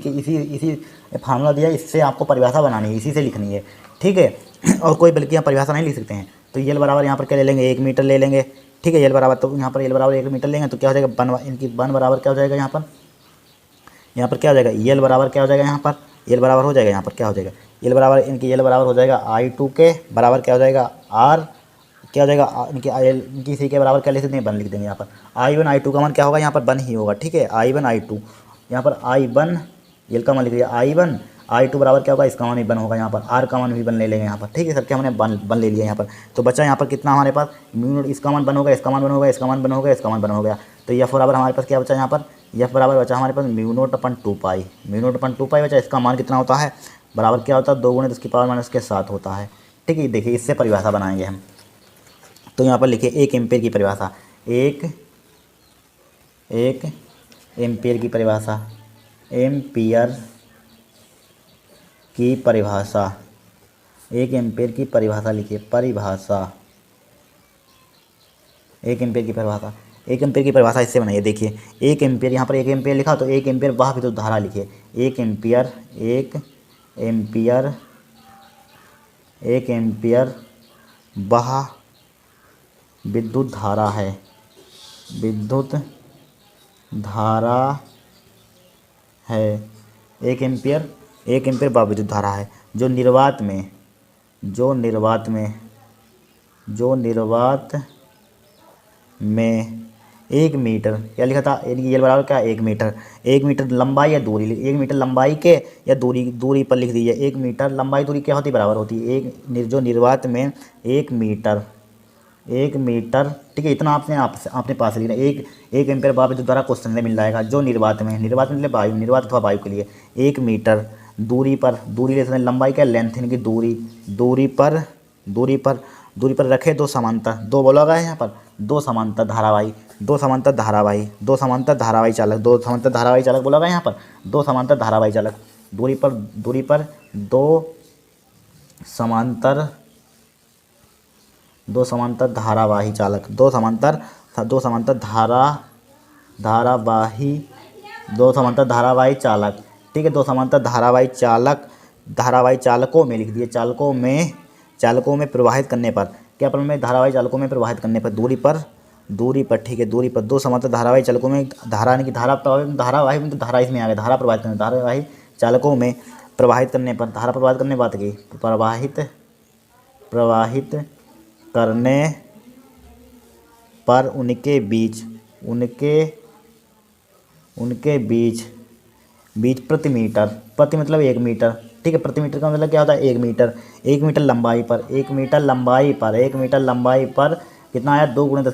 फार्मूला दिया, इससे आपको परिभाषा बनानी है, इसी से लिखनी है, ठीक है। और कोई बल्कि यहाँ परिभाषा नहीं लिख सकते हैं। तो L बराबर यहाँ पर क्या ले लेंगे, 1 मीटर ले लेंगे, ठीक है। L बराबर, तो यहाँ पर L बराबर 1 मीटर लेंगे तो क्या हो जाएगा, इनकी 1 बराबर क्या हो जाएगा, यहाँ पर क्या हो जाएगा, L बराबर क्या हो जाएगा, यहाँ पर L बराबर हो जाएगा, यहाँ पर क्या हो जाएगा, L बराबर इनकी L बराबर हो जाएगा I2 के बराबर क्या हो जाएगा, R क्या हो जाएगा, इनकी सी के बराबर क्या लिख सकते हैं, 1 लिख देंगे यहाँ पर। I1 I2 का मान क्या होगा, यहाँ पर 1 ही होगा, ठीक है। I1 I2 यहाँ पर I1 L का मान लिख दिया, I1 I2 बराबर क्या होगा, इसका मान भी 1 होगा, यहाँ पर R का मान भी 1 ले लेंगे यहाँ पर, ठीक है। सबके हमने 1 ले लिया यहाँ पर। तो बचा यहाँ पर कितना हमारे पास, इसका मान 1 होगा, इसका मान 1 होगा, इसका मान 1 होगा, इसका मान 1 हो गया। तो F बराबर हमारे पास क्या बचा, यहाँ पर F बराबर बचा हमारे पास μ0/2 बचा। इसका मान कितना होता है, बराबर क्या होता है, 2 × 10 की पावर माइनस के 7 होता है, ठीक है। देखिए इससे परिभाषा बनाएंगे हम। तो यहाँ पर लिखिए 1 एम्पीयर की परिभाषा, 1 एम्पीयर की परिभाषा, एम्पीयर की परिभाषा, 1 एम्पीयर की परिभाषा लिखिए, परिभाषा 1 एम्पीयर की परिभाषा, 1 एम्पीयर की परिभाषा इससे बनाइए। देखिए 1 एम्पीयर, यहाँ पर 1 एम्पीयर लिखा तो 1 एम्पीयर वह विद्युत धारा लिखिए, 1 एम्पीयर वह विद्युत धारा है, विद्युत धारा है, 1 एम्पीयर वह विद्युत धारा है जो निर्वात में 1 मीटर, क्या लिखा था, ये बराबर क्या, 1 मीटर, 1 मीटर लंबाई या दूरी, 1 मीटर लंबाई के या दूरी पर लिख दीजिए। 1 मीटर लंबाई दूरी क्या होती है, बराबर होती है जो निर्वात में 1 मीटर, ठीक है। इतना आपने पास लिखना है। 1 एम्पीयर वह विद्युत धारा क्वेश्चन में मिल जाएगा जो निर्वात मतलब वायु, निर्वात अथवा वायु के लिए 1 मीटर दूरी ले सकते हैं, लंबाई क्या, लेंथ इनकी दूरी पर रखे 2 समांतर, 2 बोला गया है यहाँ पर, 2 समांतर धारावाही चालक, 2 समांतर धारावाही चालक बोला गया यहाँ पर, 2 समांतर धारावाही चालक, दूरी पर 2 समांतर धारावाही चालक, 2 समांतर धारावाही चालक, ठीक है। 2 समांतर धारावाही चालकों में लिख दिए, चालकों में प्रवाहित करने पर, क्या प्रॉब्लम है, धारावाही चालकों में प्रवाहित करने पर दूरी पर, ठीक है, दूरी पर 2 समांतर धारावाही चालकों में धारा की धारावाही में तो धारा इसमें आ गया, धारा प्रवाहित करने, धारावाही चालकों में प्रवाहित करने पर, धारा प्रवाहित करने बात की, प्रवाहित करने पर उनके बीच प्रति मीटर, प्रति मतलब 1 मीटर, ठीक है। प्रति मीटर का मतलब क्या होता है, 1 मीटर, 1 मीटर लंबाई पर, 1 मीटर लंबाई पर कितना आया, 2 × 10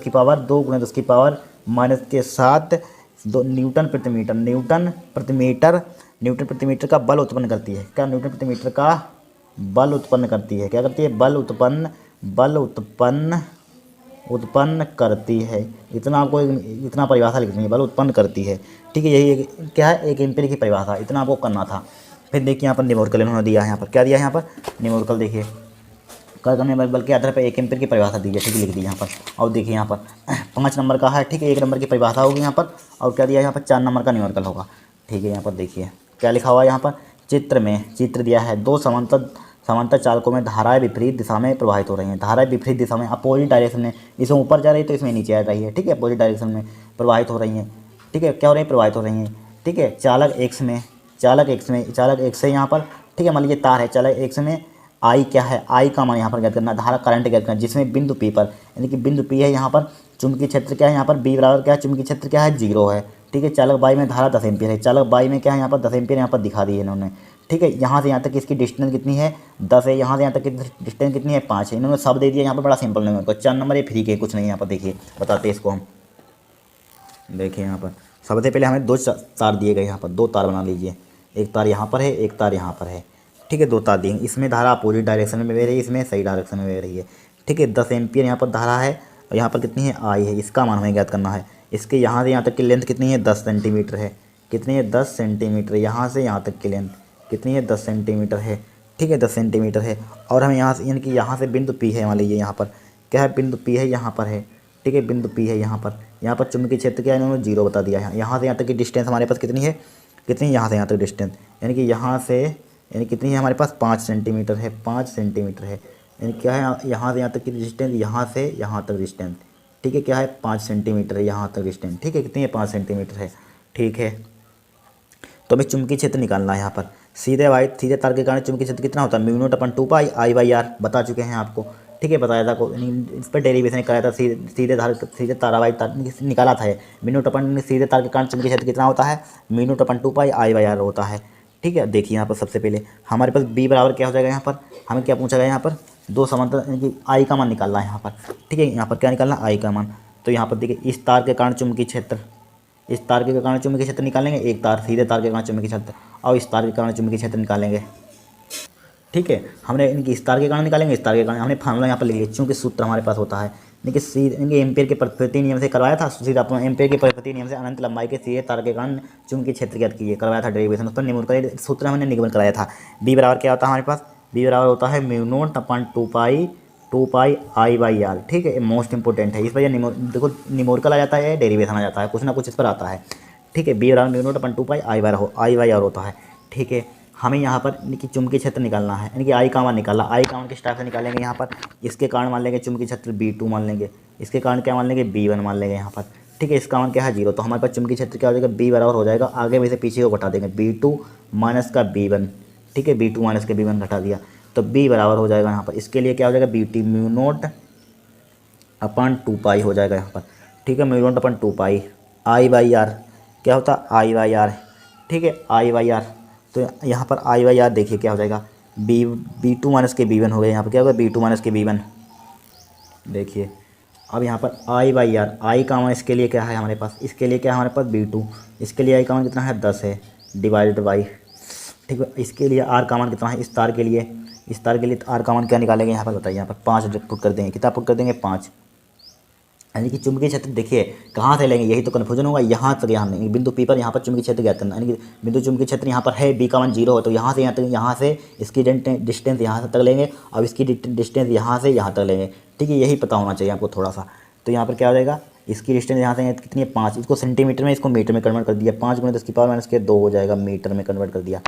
की पावर माइनस के 7 न्यूटन प्रति मीटर का बल उत्पन्न करती है। क्या न्यूटन प्रति मीटर का बल उत्पन्न करती है। क्या करती है? बल उत्पन्न करती है। इतना आपको इतना परिभाषा लिखनी है, बल उत्पन्न करती है। ठीक है, यही क्या है? एक एम्पीयर की परिभाषा, इतना आपको करना था। फिर देखिए यहाँ पर न्यूमेरिकल इन्होंने दिया है। यहाँ पर क्या दिया है? यहाँ पर न्यूमेरिकल देखिए, कर करने बल के आधार पर एक एम्पीयर की परिभाषा दी है। ठीक है, लिख दी यहाँ पर। और देखिए यहाँ पर 5 नंबर का है। ठीक है, 1 नंबर की परिभाषा होगी यहाँ पर, और क्या दिया है यहाँ पर? 4 नंबर का न्यूमेरिकल होगा। ठीक है, यहाँ पर देखिए क्या लिखा हुआ है यहाँ पर। चित्र दिया है, दो समांतर चालकों में धाराएं विपरीत दिशा में प्रवाहित हो रही हैं। धाराएं विपरीत दिशा में, अपोजिट डायरेक्शन में, इसमें ऊपर जा रही है तो इसमें नीचे आ रही है। ठीक है, अपोजिट डायरेक्शन में प्रवाहित हो रही हैं। ठीक है, क्या हो रही है? प्रवाहित हो रही हैं। ठीक है, चालक एक्स से यहाँ पर, ठीक है, मान लीजिए तार है, चालक एक्स में आई क्या है? आई का मान यहाँ पर ज्ञात करना, धारा करंट ज्ञात करना, जिसमें बिंदु पी पर, यानी कि बिंदु पी है यहाँ पर, चुंबकीय क्षेत्र क्या है यहाँ पर? बी बराबर क्या है? चुंबकीय क्षेत्र क्या है? 0 है। ठीक है, चालक बाई में धारा 10 एम्पीयर है। चालक बाई में क्या है यहाँ पर? 10 एम्पीयर यहाँ पर दिखा दी है इन्होंने। ठीक है, यहाँ से यहाँ तक इसकी डिस्टेंस कितनी है? 10 है। यहाँ से यहाँ तक की डिस्टेंस कितनी है? 5 है। इन्होंने सब दे दिया यहाँ पर, बड़ा सिंपल नंबर को। 4 नंबर ये फ्री के, कुछ नहीं यहाँ पर। देखिए बताते हैं इसको हम। देखिए यहाँ पर सबसे पहले हमें 2 तार दिए गए, यहाँ पर 2 तार बना लीजिए। एक तार यहाँ पर है, एक तार यहाँ पर है। ठीक है, 2 तार दिए। इसमें धारा अपोजिट डायरेक्शन में बह रही है, इसमें सही डायरेक्शन में बह रही है। ठीक है, 10 एम्पीयर यहाँ पर धारा है, और यहाँ पर कितनी है? आई है। इसका मान हमें ज्ञात करना है। इसके यहाँ से यहाँ तक की लेंथ कितनी है? 10 सेंटीमीटर है। कितनी है? 10 सेंटीमीटर। यहाँ से यहाँ तक की लेंथ कितनी है? 10 सेंटीमीटर है। ठीक है, 10 सेंटीमीटर है। और हम यहाँ से, यानी कि यहाँ से बिंदु पी है, मान लीजिए यहाँ पर क्या है? बिंदु पी है, यहाँ पर है। ठीक है, बिंदु पी है यहाँ पर। यहाँ पर चुंबकीय क्षेत्र क्या है? इन्होंने 0 बता दिया है। यहाँ से यहाँ तक की डिस्टेंस हमारे पास कितनी है? कितनी? यहाँ से यहाँ तक डिस्टेंस, यानी कि यहाँ से, यानी कितनी है हमारे पास? 5 सेंटीमीटर है। 5 सेंटीमीटर है, यानी क्या है? यहाँ से यहाँ तक की डिस्टेंस, यहाँ से यहाँ तक डिस्टेंस। ठीक है, क्या है? 5 सेंटीमीटर है यहाँ तक डिस्टेंस। ठीक है, कितनी है? 5 सेंटीमीटर है। ठीक है, तो हमें चुंबकीय क्षेत्र निकालना है यहाँ पर। सीधे तार के कारण चुंबकीय क्षेत्र कितना होता है? Mu naught upon 2 pi I by R, बता चुके हैं आपको। ठीक है, बताया था को, इस पर डेरिवेशन कराया था। सीधे तारा बाई तार निकाला था। म्यू नॉट अपन सीधे तार के कारण चुंबकीय क्षेत्र कितना होता है? Mu naught upon 2 pi I by R होता है। ठीक है, देखिए यहाँ पर सबसे पहले हमारे पास बी बराबर क्या हो जाएगा? यहाँ पर हमें क्या पूछा गया? यहाँ पर 2 समांतर, यानी कि आई का मान निकालना है यहाँ पर। ठीक है, यहाँ पर क्या निकालना? आई का मान। तो यहाँ पर देखिए, इस तार के कारण चुंबकीय क्षेत्र, इस तार के कारण चुंबकीय क्षेत्र निकालेंगे, एक तार सीधे तार के कारण चुंबकीय क्षेत्र, और इस तार के कारण चुंबकीय क्षेत्र निकालेंगे। ठीक है, हमने इनकी इस तार के कारण निकालेंगे, इस तार के कारण। हमने फार्मूला यहाँ पर लिख लिया, चूँकि सूत्र हमारे पास होता है, देखिए सीधे इनके एम्पीयर के प्रकृति नियम से करवाया था। सीधा अपना एम्पीयर के प्रकृति नियम से अनंत लंबाई के सीधे तार के कारण चुंबकीय क्षेत्र ज्ञात कीजिए, करवाया था डेरिवेशन। उस पर न्यूमेरिकल सूत्र हमने निगमन कराया था। बी बराबर क्या होता है हमारे पास? बी बराबर होता है mu naught upon 2 pi I by R. ठीक है, मोस्ट इंपॉर्टेंट है। इस पर देखो न्यूमेरिकल आ जाता है, डेरिवेशन आ जाता है, कुछ ना कुछ इस पर आता है। ठीक है, बी बराबर mu naught upon 2 pi I by R होता है। ठीक है, हमें यहाँ पर यानी कि चुंबकीय क्षेत्र निकालना है, यानी कि आई का मान निकालना। आई का मान किस टाइप से निकालेंगे? यहाँ पर इसके कारण मान लेंगे चुंबकीय क्षेत्र B2 मान लेंगे, इसके कारण क्या मान लेंगे? B1 मान लेंगे यहाँ पर। ठीक है, इसका मान क्या है? 0। तो हमारे पास चुंबकीय क्षेत्र क्या हो जाएगा? B बराबर हो जाएगा, आगे में से पीछे को घटा देंगे, B2 माइनस का B1। ठीक है, B2 माइनस का B1 घटा दिया, तो B बराबर हो जाएगा यहाँ पर। इसके लिए क्या हो जाएगा? BT म्यू नॉट अपन 2 पाई हो जाएगा यहाँ पर। ठीक है, mu naught upon 2 pi I by R क्या होता है? I by R. ठीक है, आई बाई आर। तो यहाँ पर आई बाई आर देखिए क्या हो जाएगा? B2 माइनस के B1 हो गया। यहाँ पर क्या होगा? B2 माइनस के B1। देखिए अब यहाँ पर आई बाई आर, आई का मान इसके लिए क्या है हमारे पास? इसके लिए क्या है हमारे पास? B2। इसके लिए आई का मान कितना है? 10 है, डिवाइडेड बाई। ठीक है, इसके लिए आर का मान कितना है? इस तार के लिए आर का मान क्या निकालेंगे यहाँ पर? बताइए। यहाँ पर 5 पुट कर देंगे। कितना पुट कर देंगे? 5। यानी कि चुंबकीय क्षेत्र देखिए कहाँ से लेंगे, यही तो कन्फ्यूजन होगा। यहाँ तक यहाँ नहीं, बिंदु पी पर यहाँ पर चुंबकीय क्षेत्र ज्ञात करना, यानी कि बिंदु चुंबकीय क्षेत्र यहाँ पर है, बी का मान 0 है, तो यहाँ से यहाँ तक, यहाँ से इसकी डिस्टेंस यहाँ तक लेंगे, और इसकी डिस्टेंस यहाँ से यहाँ तक लेंगे। ठीक है, यही पता होना चाहिए आपको थोड़ा सा। तो यहाँ पर क्या हो जाएगा? इसकी डिस्टेंस यहाँ से कितनी है? 5। इसको सेंटीमीटर में, इसको मीटर में कन्वर्ट कर दिया। 5 × 10⁻⁻2 हो जाएगा, मीटर में कन्वर्ट कर दिया।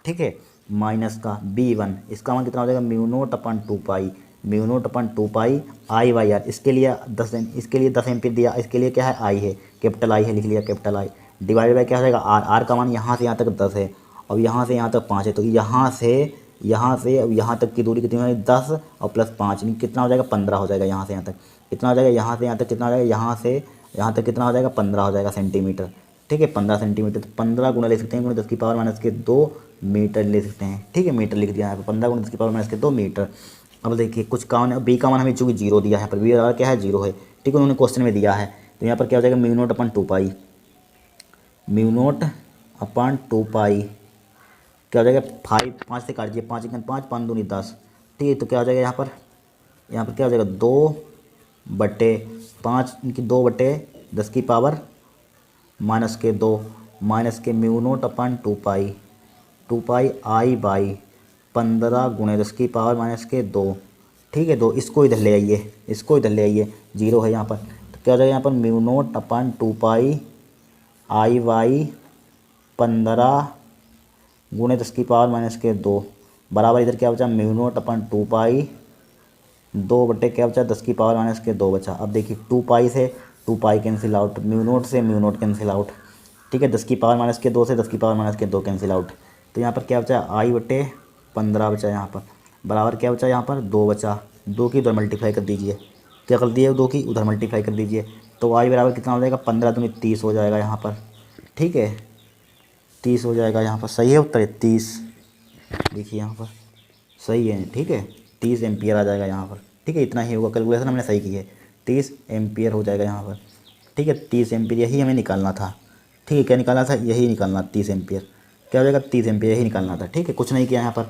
ठीक है, माइनस का B1, इसका मान कितना हो जाएगा? Mu naught upon 2 pi, mu naught upon 2 pi I by R. इसके लिए 10 एम्पीयर दिया, इसके लिए क्या है? आई है, कैपिटल आई है, लिख लिया कैपिटल आई, डिवाइड बाई क्या हो जाएगा? आर। आर का मान यहाँ से यहाँ तक 10 है, और यहाँ से यहाँ तक 5 है, तो यहाँ से यहाँ तक की दूरी कितनी है? 10 और प्लस 5 कितना हो जाएगा? 15 हो जाएगा। यहाँ से यहाँ तक कितना हो जाएगा? यहाँ से यहाँ तक कितना हो जाएगा? यहाँ से यहाँ तक कितना हो जाएगा? 15 हो जाएगा सेंटीमीटर। ठीक है, 15 सेंटीमीटर। तो 15 गुना ले सकते हैं, × 10⁻⁻2 मीटर ले सकते हैं। ठीक है, मीटर लिख दिया यहाँ पर, 15 × 10⁻⁻2 मीटर। अब देखिए कुछ का मान, बी का मान हमें चूँकि 0 दिया है, यहाँ पर बी बराबर क्या है? 0 है। ठीक है, उन्होंने क्वेश्चन में दिया है, तो यहाँ पर क्या हो जाएगा? म्यू नॉट अपन 2 पाई, म्यू नॉट अपन 2 पाई क्या हो जाएगा 5, 5 से काटिए, 5 1 5, 5 दूनी 10, ठीक है। तो क्या हो जाएगा यहाँ पर क्या हो जाएगा 2/5 इनकी 2/10 माइनस के 2 माइनस के mu naught upon 2 pi I by 15 गुणे 10 - 2, ठीक है। 2 इसको इधर ले आइए, इसको इधर ले आइए, 0 है यहाँ पर। तो क्या हो जाएगा यहाँ पर mu naught upon 2 pi I by 15 गुणे 10 - 2 बराबर इधर क्या बचा म्यू नोट अपन 2 पाई 2 क्या बचा 10 - 2 बचा। अब देखिए 2 पाई से 2 pi cancel out, mu naught से म्यू नोट कैंसिल आउट, ठीक है। 10 - 2 से 10 - 2 कैंसिल आउट। तो यहाँ पर क्या बचा I/15 बचा यहाँ पर, बराबर क्या बचा यहाँ पर 2 बचा। 2 की उधर मल्टीप्लाई कर दीजिए, क्या कर दिए 2 की उधर मल्टीप्लाई कर दीजिए। तो I बराबर कितना हो जाएगा 15 दूनी 30 हो जाएगा यहाँ पर, ठीक है। 30 हो जाएगा यहाँ पर, सही है उत्तर 30, देखिए यहाँ पर सही है, ठीक है। 30 एम्पियर आ जाएगा यहाँ पर, ठीक है। इतना ही होगा, कैलकुलेशन हमने सही की है, 30 एम्पियर हो जाएगा यहाँ पर, ठीक है। 30 एम्पियर यही हमें निकालना था, ठीक है। क्या निकालना था, यही निकालना 30 एम्पियर, क्या हो जाएगा 30 एम्पियर यही निकालना था, ठीक है। कुछ नहीं किया यहाँ पर।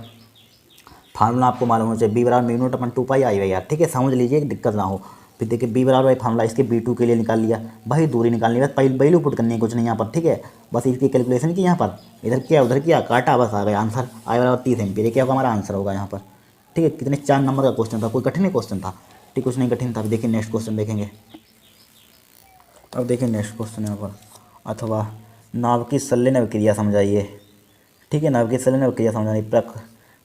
फार्मूला आपको मालूम होना चाहिए, बी बराबर mu naught upon 2 pi I by R, ठीक है। समझ लीजिए दिक्कत ना हो। फिर देखिए बी बराबर फार्मूला इसके B2 के लिए निकाल लिया, भाई दूरी निकालनी है, बस पहले वैल्यू पुट करनी है, कुछ नहीं यहाँ पर, ठीक है। बस इसकी कैलकुलेशन की यहाँ पर, इधर किया उधर किया काटा, बस आ गया आंसर आई बराबर 30 एम्पियर, ये क्या होगा हमारा आंसर होगा यहाँ पर, ठीक है। कितने 4 नंबर का क्वेश्चन था, कोई कठिन क्वेश्चन था, ठीक, कुछ नहीं कठिन था। अब देखिए नेक्स्ट क्वेश्चन देखेंगे। अब देखिए नेक्स्ट क्वेश्चन यहाँ पर, अथवा नाव की संलयन क्रिया समझाइए, ठीक है। नाव की संलयन क्रिया समझानी,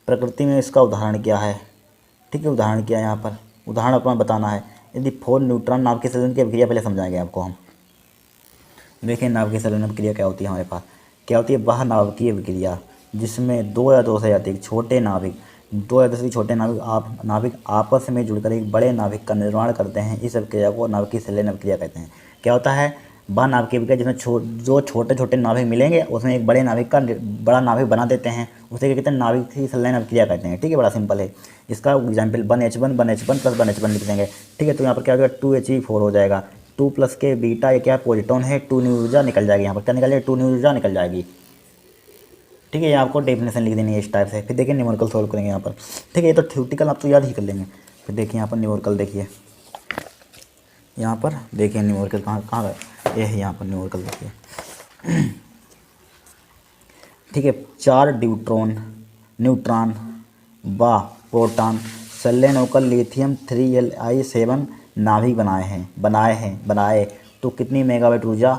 प्रकृति में इसका उदाहरण क्या है, ठीक है। उदाहरण क्या है यहाँ पर, उदाहरण अपना बताना है। यदि 4 न्यूट्रॉन नाव की संलयन की क्रिया पहले समझाएंगे आपको हम। देखिए नाव की संलयन क्रिया क्या होती है हमारे पास, क्या होती है वह नाभिकीय विक्रिया जिसमें 2 या 2 से अधिक छोटे नाभिक, 2 या 2 से छोटे नाभिक आपस में जुड़कर एक बड़े नाभिक का निर्माण करते हैं। इस अभिक्रिया को नाभिकीय संलयन क्रिया कहते हैं। क्या होता है वह नाभिकीय विक्रिया जिसमें जो छोटे छोटे नाभिक मिलेंगे उसमें एक बड़े नाभिक का बड़ा नाभिक बना देते हैं, उसे क्या कहते हैं नाभिकीय संलयन अभिक्रिया कहते हैं, ठीक है। बड़ा सिंपल है। इसका एग्जाम्पल 1H1 + 1H1 लिख देंगे, ठीक है। तो यहाँ पर क्या हो जाएगा 2He4 हो जाएगा, 2 प्लस के बीटा ये क्या प्रोटॉन है, 2 न्यू ऊर्जा निकल जाएगी यहाँ पर, क्या निकल जाएगी 2 न्यू ऊर्जा निकल जाएगी, ठीक है। ये आपको डेफिनेशन लिख देनी है इस टाइप से। फिर देखिए न्यूमेरिकल सॉल्व करेंगे यहाँ पर, ठीक है। ये तो थ्योरेटिकल आप तो याद ही कर लेंगे। फिर देखिए यहाँ पर न्यूमेरिकल, देखिए यहाँ पर देखिए न्यूमेरिकल कहाँ गए, ये है यहाँ पर न्यूमेरिकल देखिए, ठीक है। 4 न्यूट्रॉन व प्रोटॉन संलयन होकर लिथियम 3Li7 नाभिक बनाए तो कितनी मेगावाट ऊर्जा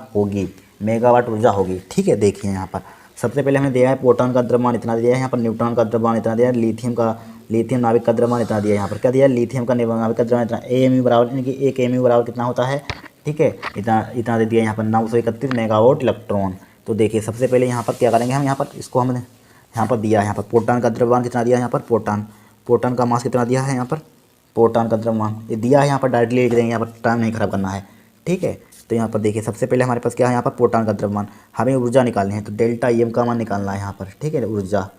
होगी, ठीक है। देखिए यहाँ पर सबसे पहले हमने दिया है प्रोटॉन का द्रव्यमान इतना दिया है, यहाँ पर न्यूट्रॉन का द्रव्यमान इतना दिया है, लिथियम नाभिक का द्रव्यमान इतना दिया है, यहाँ पर क्या दिया है लिथियम का नाभिक का द्रव्यमान इतना, AMU बराबर यानी कि 1 AMU बराबर कितना होता है, ठीक है। इतना दे दिया यहाँ पर 931 मेगावाट इलेक्ट्रॉन। तो देखिए सबसे पहले यहाँ पर क्या करेंगे हम, यहाँ पर इसको हमने यहाँ पर दिया है, यहाँ पर प्रोटॉन का द्रव्यमान कितना दिया है, यहाँ पर प्रोटॉन का मास कितना दिया है, यहाँ पर प्रोटॉन का द्रव्यमान ये दिया है, यहाँ पर डायरेक्टली लिख देंगे, यहाँ पर टाइम नहीं खराब करना है, ठीक है। तो यहाँ पर देखिए सबसे पहले हमारे पास क्या है, यहाँ पर प्रोटॉन का द्रव्यमान, हमें ऊर्जा निकालनी है, तो डेल्टा EM का मान निकालना है यहाँ पर, ठीक है। ऊर्जा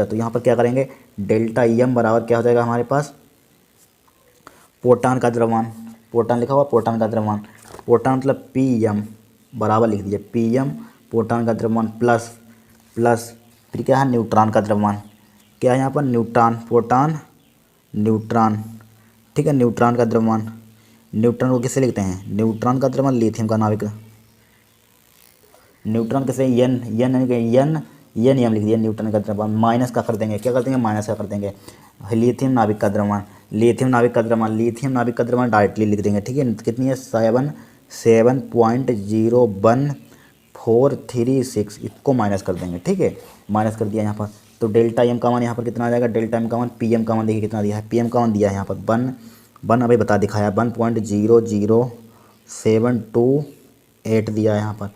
तो यहाँ पर क्या करेंगे डेल्टा EM बराबर क्या हो जाएगा हमारे पास प्रोटॉन का द्रव्यमान, प्रोटॉन लिखा हुआ प्रोटॉन का द्रव्यमान, प्रोटॉन मतलब PM बराबर लिख दीजिए PM प्रोटॉन का द्रव्यमान प्लस फिर क्या है न्यूट्रॉन का द्रव्यमान, क्या है यहाँ पर न्यूट्रॉन, ठीक है। न्यूट्रॉन का द्रव्यमान, न्यूट्रॉन को किससे लिखते हैं, न्यूट्रॉन का द्रव्यमान लिथियम का नाभिक, न्यूट्रॉन किससे एन एम लिख दिया, न्यूट्रॉन का द्रव्यमान माइनस का कर देंगे, क्या कर देंगे माइनस का कर देंगे, लिथियम नाभिक का द्रव्यमान, लिथियम नाभिक का द्रव्यमान डायरेक्टली लिख देंगे, ठीक है। कितनी है 7.01436, इसको माइनस कर देंगे, ठीक है। माइनस कर दिया यहाँ पर, तो डेल्टा EM का मान यहाँ पर कितना आ जाएगा, डेल्टा EM का मान PM का मान देखिए कितना दिया है, PM का मान दिया है यहाँ पर 1 अभी बता दिखाया 1.00728 दिया है यहाँ पर,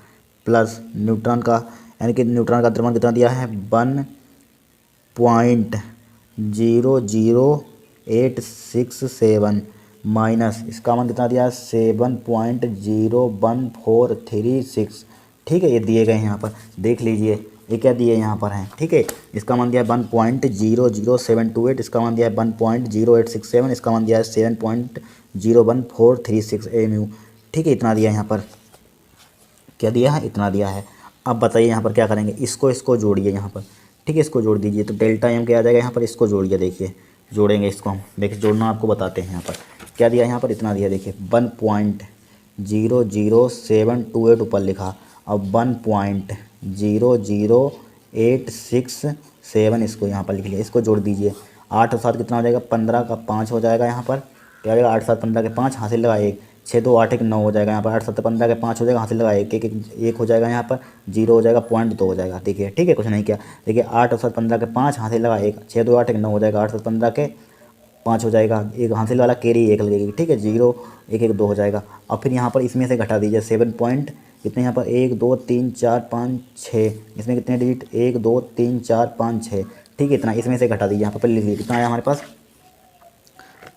प्लस न्यूट्रॉन का यानी कि न्यूट्रॉन का द्रव्यमान कितना दिया है 1.00867 माइनस इसका मान कितना दिया है 7.01436, ठीक है। ये दिए गए हैं यहाँ पर, देख लीजिए ये क्या दिए यहाँ पर हैं, ठीक है। इसका मान दिया है 1.00728, इसका मान दिया है 1.0867, इसका मान दिया है 7.01436 AMU, ठीक है। इतना दिया है यहाँ पर, क्या दिया है इतना दिया है। अब बताइए यहाँ पर क्या करेंगे, इसको जोड़िए यहाँ पर, ठीक है, इसको जोड़ दीजिए तो डेल्टा एम क्या आ जाएगा यहाँ पर, इसको जोड़िए, देखिए जोड़ेंगे इसको हम, देखिए जोड़ना आपको बताते हैं। यहाँ पर क्या दिया, यहाँ पर इतना दिया, देखिए 1.00728 ऊपर लिखा, अब 1.00867 इसको यहाँ पर लिख लिया, इसको जोड़ दीजिए। 8 और 7 कितना हो जाएगा, 15 का 5 हो जाएगा यहाँ पर, क्या हो जाएगा 8 7 15 के 5, हासिल लगा 1, 6 2 8 1 9 हो जाएगा यहाँ पर, 8 7 15 के 5 हो जाएगा, हासिल लगा 1 1 1 हो जाएगा यहाँ पर, 0 हो जाएगा, 0.2 हो जाएगा। देखिए ठीक है, कुछ नहीं किया, देखिए 8 और 7 15 के 5, हासिल लगा 1, 6 2 8 1 9 हो जाएगा, 8 7 15 के 5 हो जाएगा, एक हासिल वाला कैरी 1 लगेगी, ठीक है, 0 1 1 2 हो जाएगा। अब फिर यहाँ पर इसमें से घटा दीजिए 7 पॉइंट कितने, यहाँ पर 1 2 3 4 5 6, इसमें कितने डिजिट 1 2 3 4 5 6, ठीक है, इतना इसमें से घटा दीजिए। यहाँ पर लिख लीजिए कितना आया हमारे पास,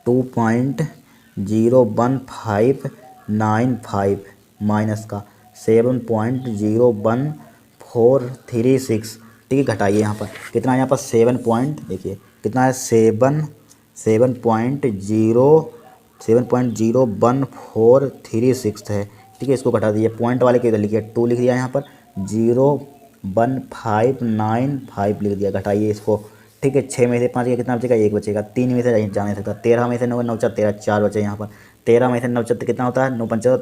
2.01595 माइनस का 7.01436, ठीक है, घटाइए यहाँ पर कितना है, यहाँ पर 7 पॉइंट, देखिए कितना है 7.01436 है, ठीक है, इसको घटा दीजिए। पॉइंट वाले के इधर लिखिए 2 लिख दिया, यहाँ पर 01595 लिख दिया, घटाइए इसको, ठीक है। 6 में से 5 का कितना बचेगा, 1 बचेगा, 3 में से जा नहीं सकता, 13 में से 9 9 4 13 4 बचे यहाँ पर, 13 में से 9 4 कितना होता है, 9 5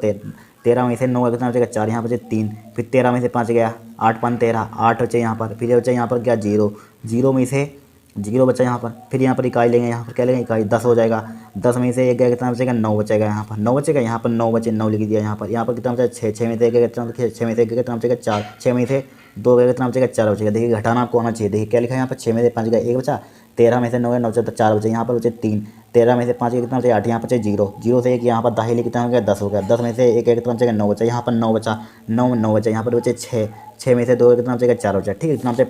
13 में से 9 का कितना बचेगा 4, यहाँ बचे 3, फिर 13 में से 5 गया 8 5 13 8 बचे यहाँ पर, फिर बचा यहाँ पर क्या 0 0 में से 0 बचा यहाँ पर, फिर यहाँ पर इकाई लेंगे, यहाँ पर क्या लेंगे इकाई, 10 हो जाएगा, 10 में से 1 गया कितना बचेगा 9 बचेगा, यहाँ पर 9 बचेगा, यहाँ पर 9 बचे 9 लिख दिया, यहाँ पर कितना बचा 6 6 में से 1 गया कितना, 6 में से 1 गया कितना बचेगा 4, 6 में से 2 गया कितना बचेगा 4 बचेगा। देखिए घटाना आपको आना चाहिए, देखिए क्या लिखा है यहाँ पर, 6 में से 5 गया 1 बचा, 13 में से 9 गया 9 4 बचे, यहाँ पर बचे 3, 13 में से 5 गया कितना बचे 8, यहाँ पर बचे 0 0 से 1 यहाँ पर दाहिली कितना हो गया 10 हो गया, 10 में से 1 गया कितना बचेगा 9 बचा, यहाँ पर 9 बचा, 9 9 बचा, यहाँ पर बचे 6 6 में से 2 कितना बचेगा 4 बचा, ठीक है, कितना बचे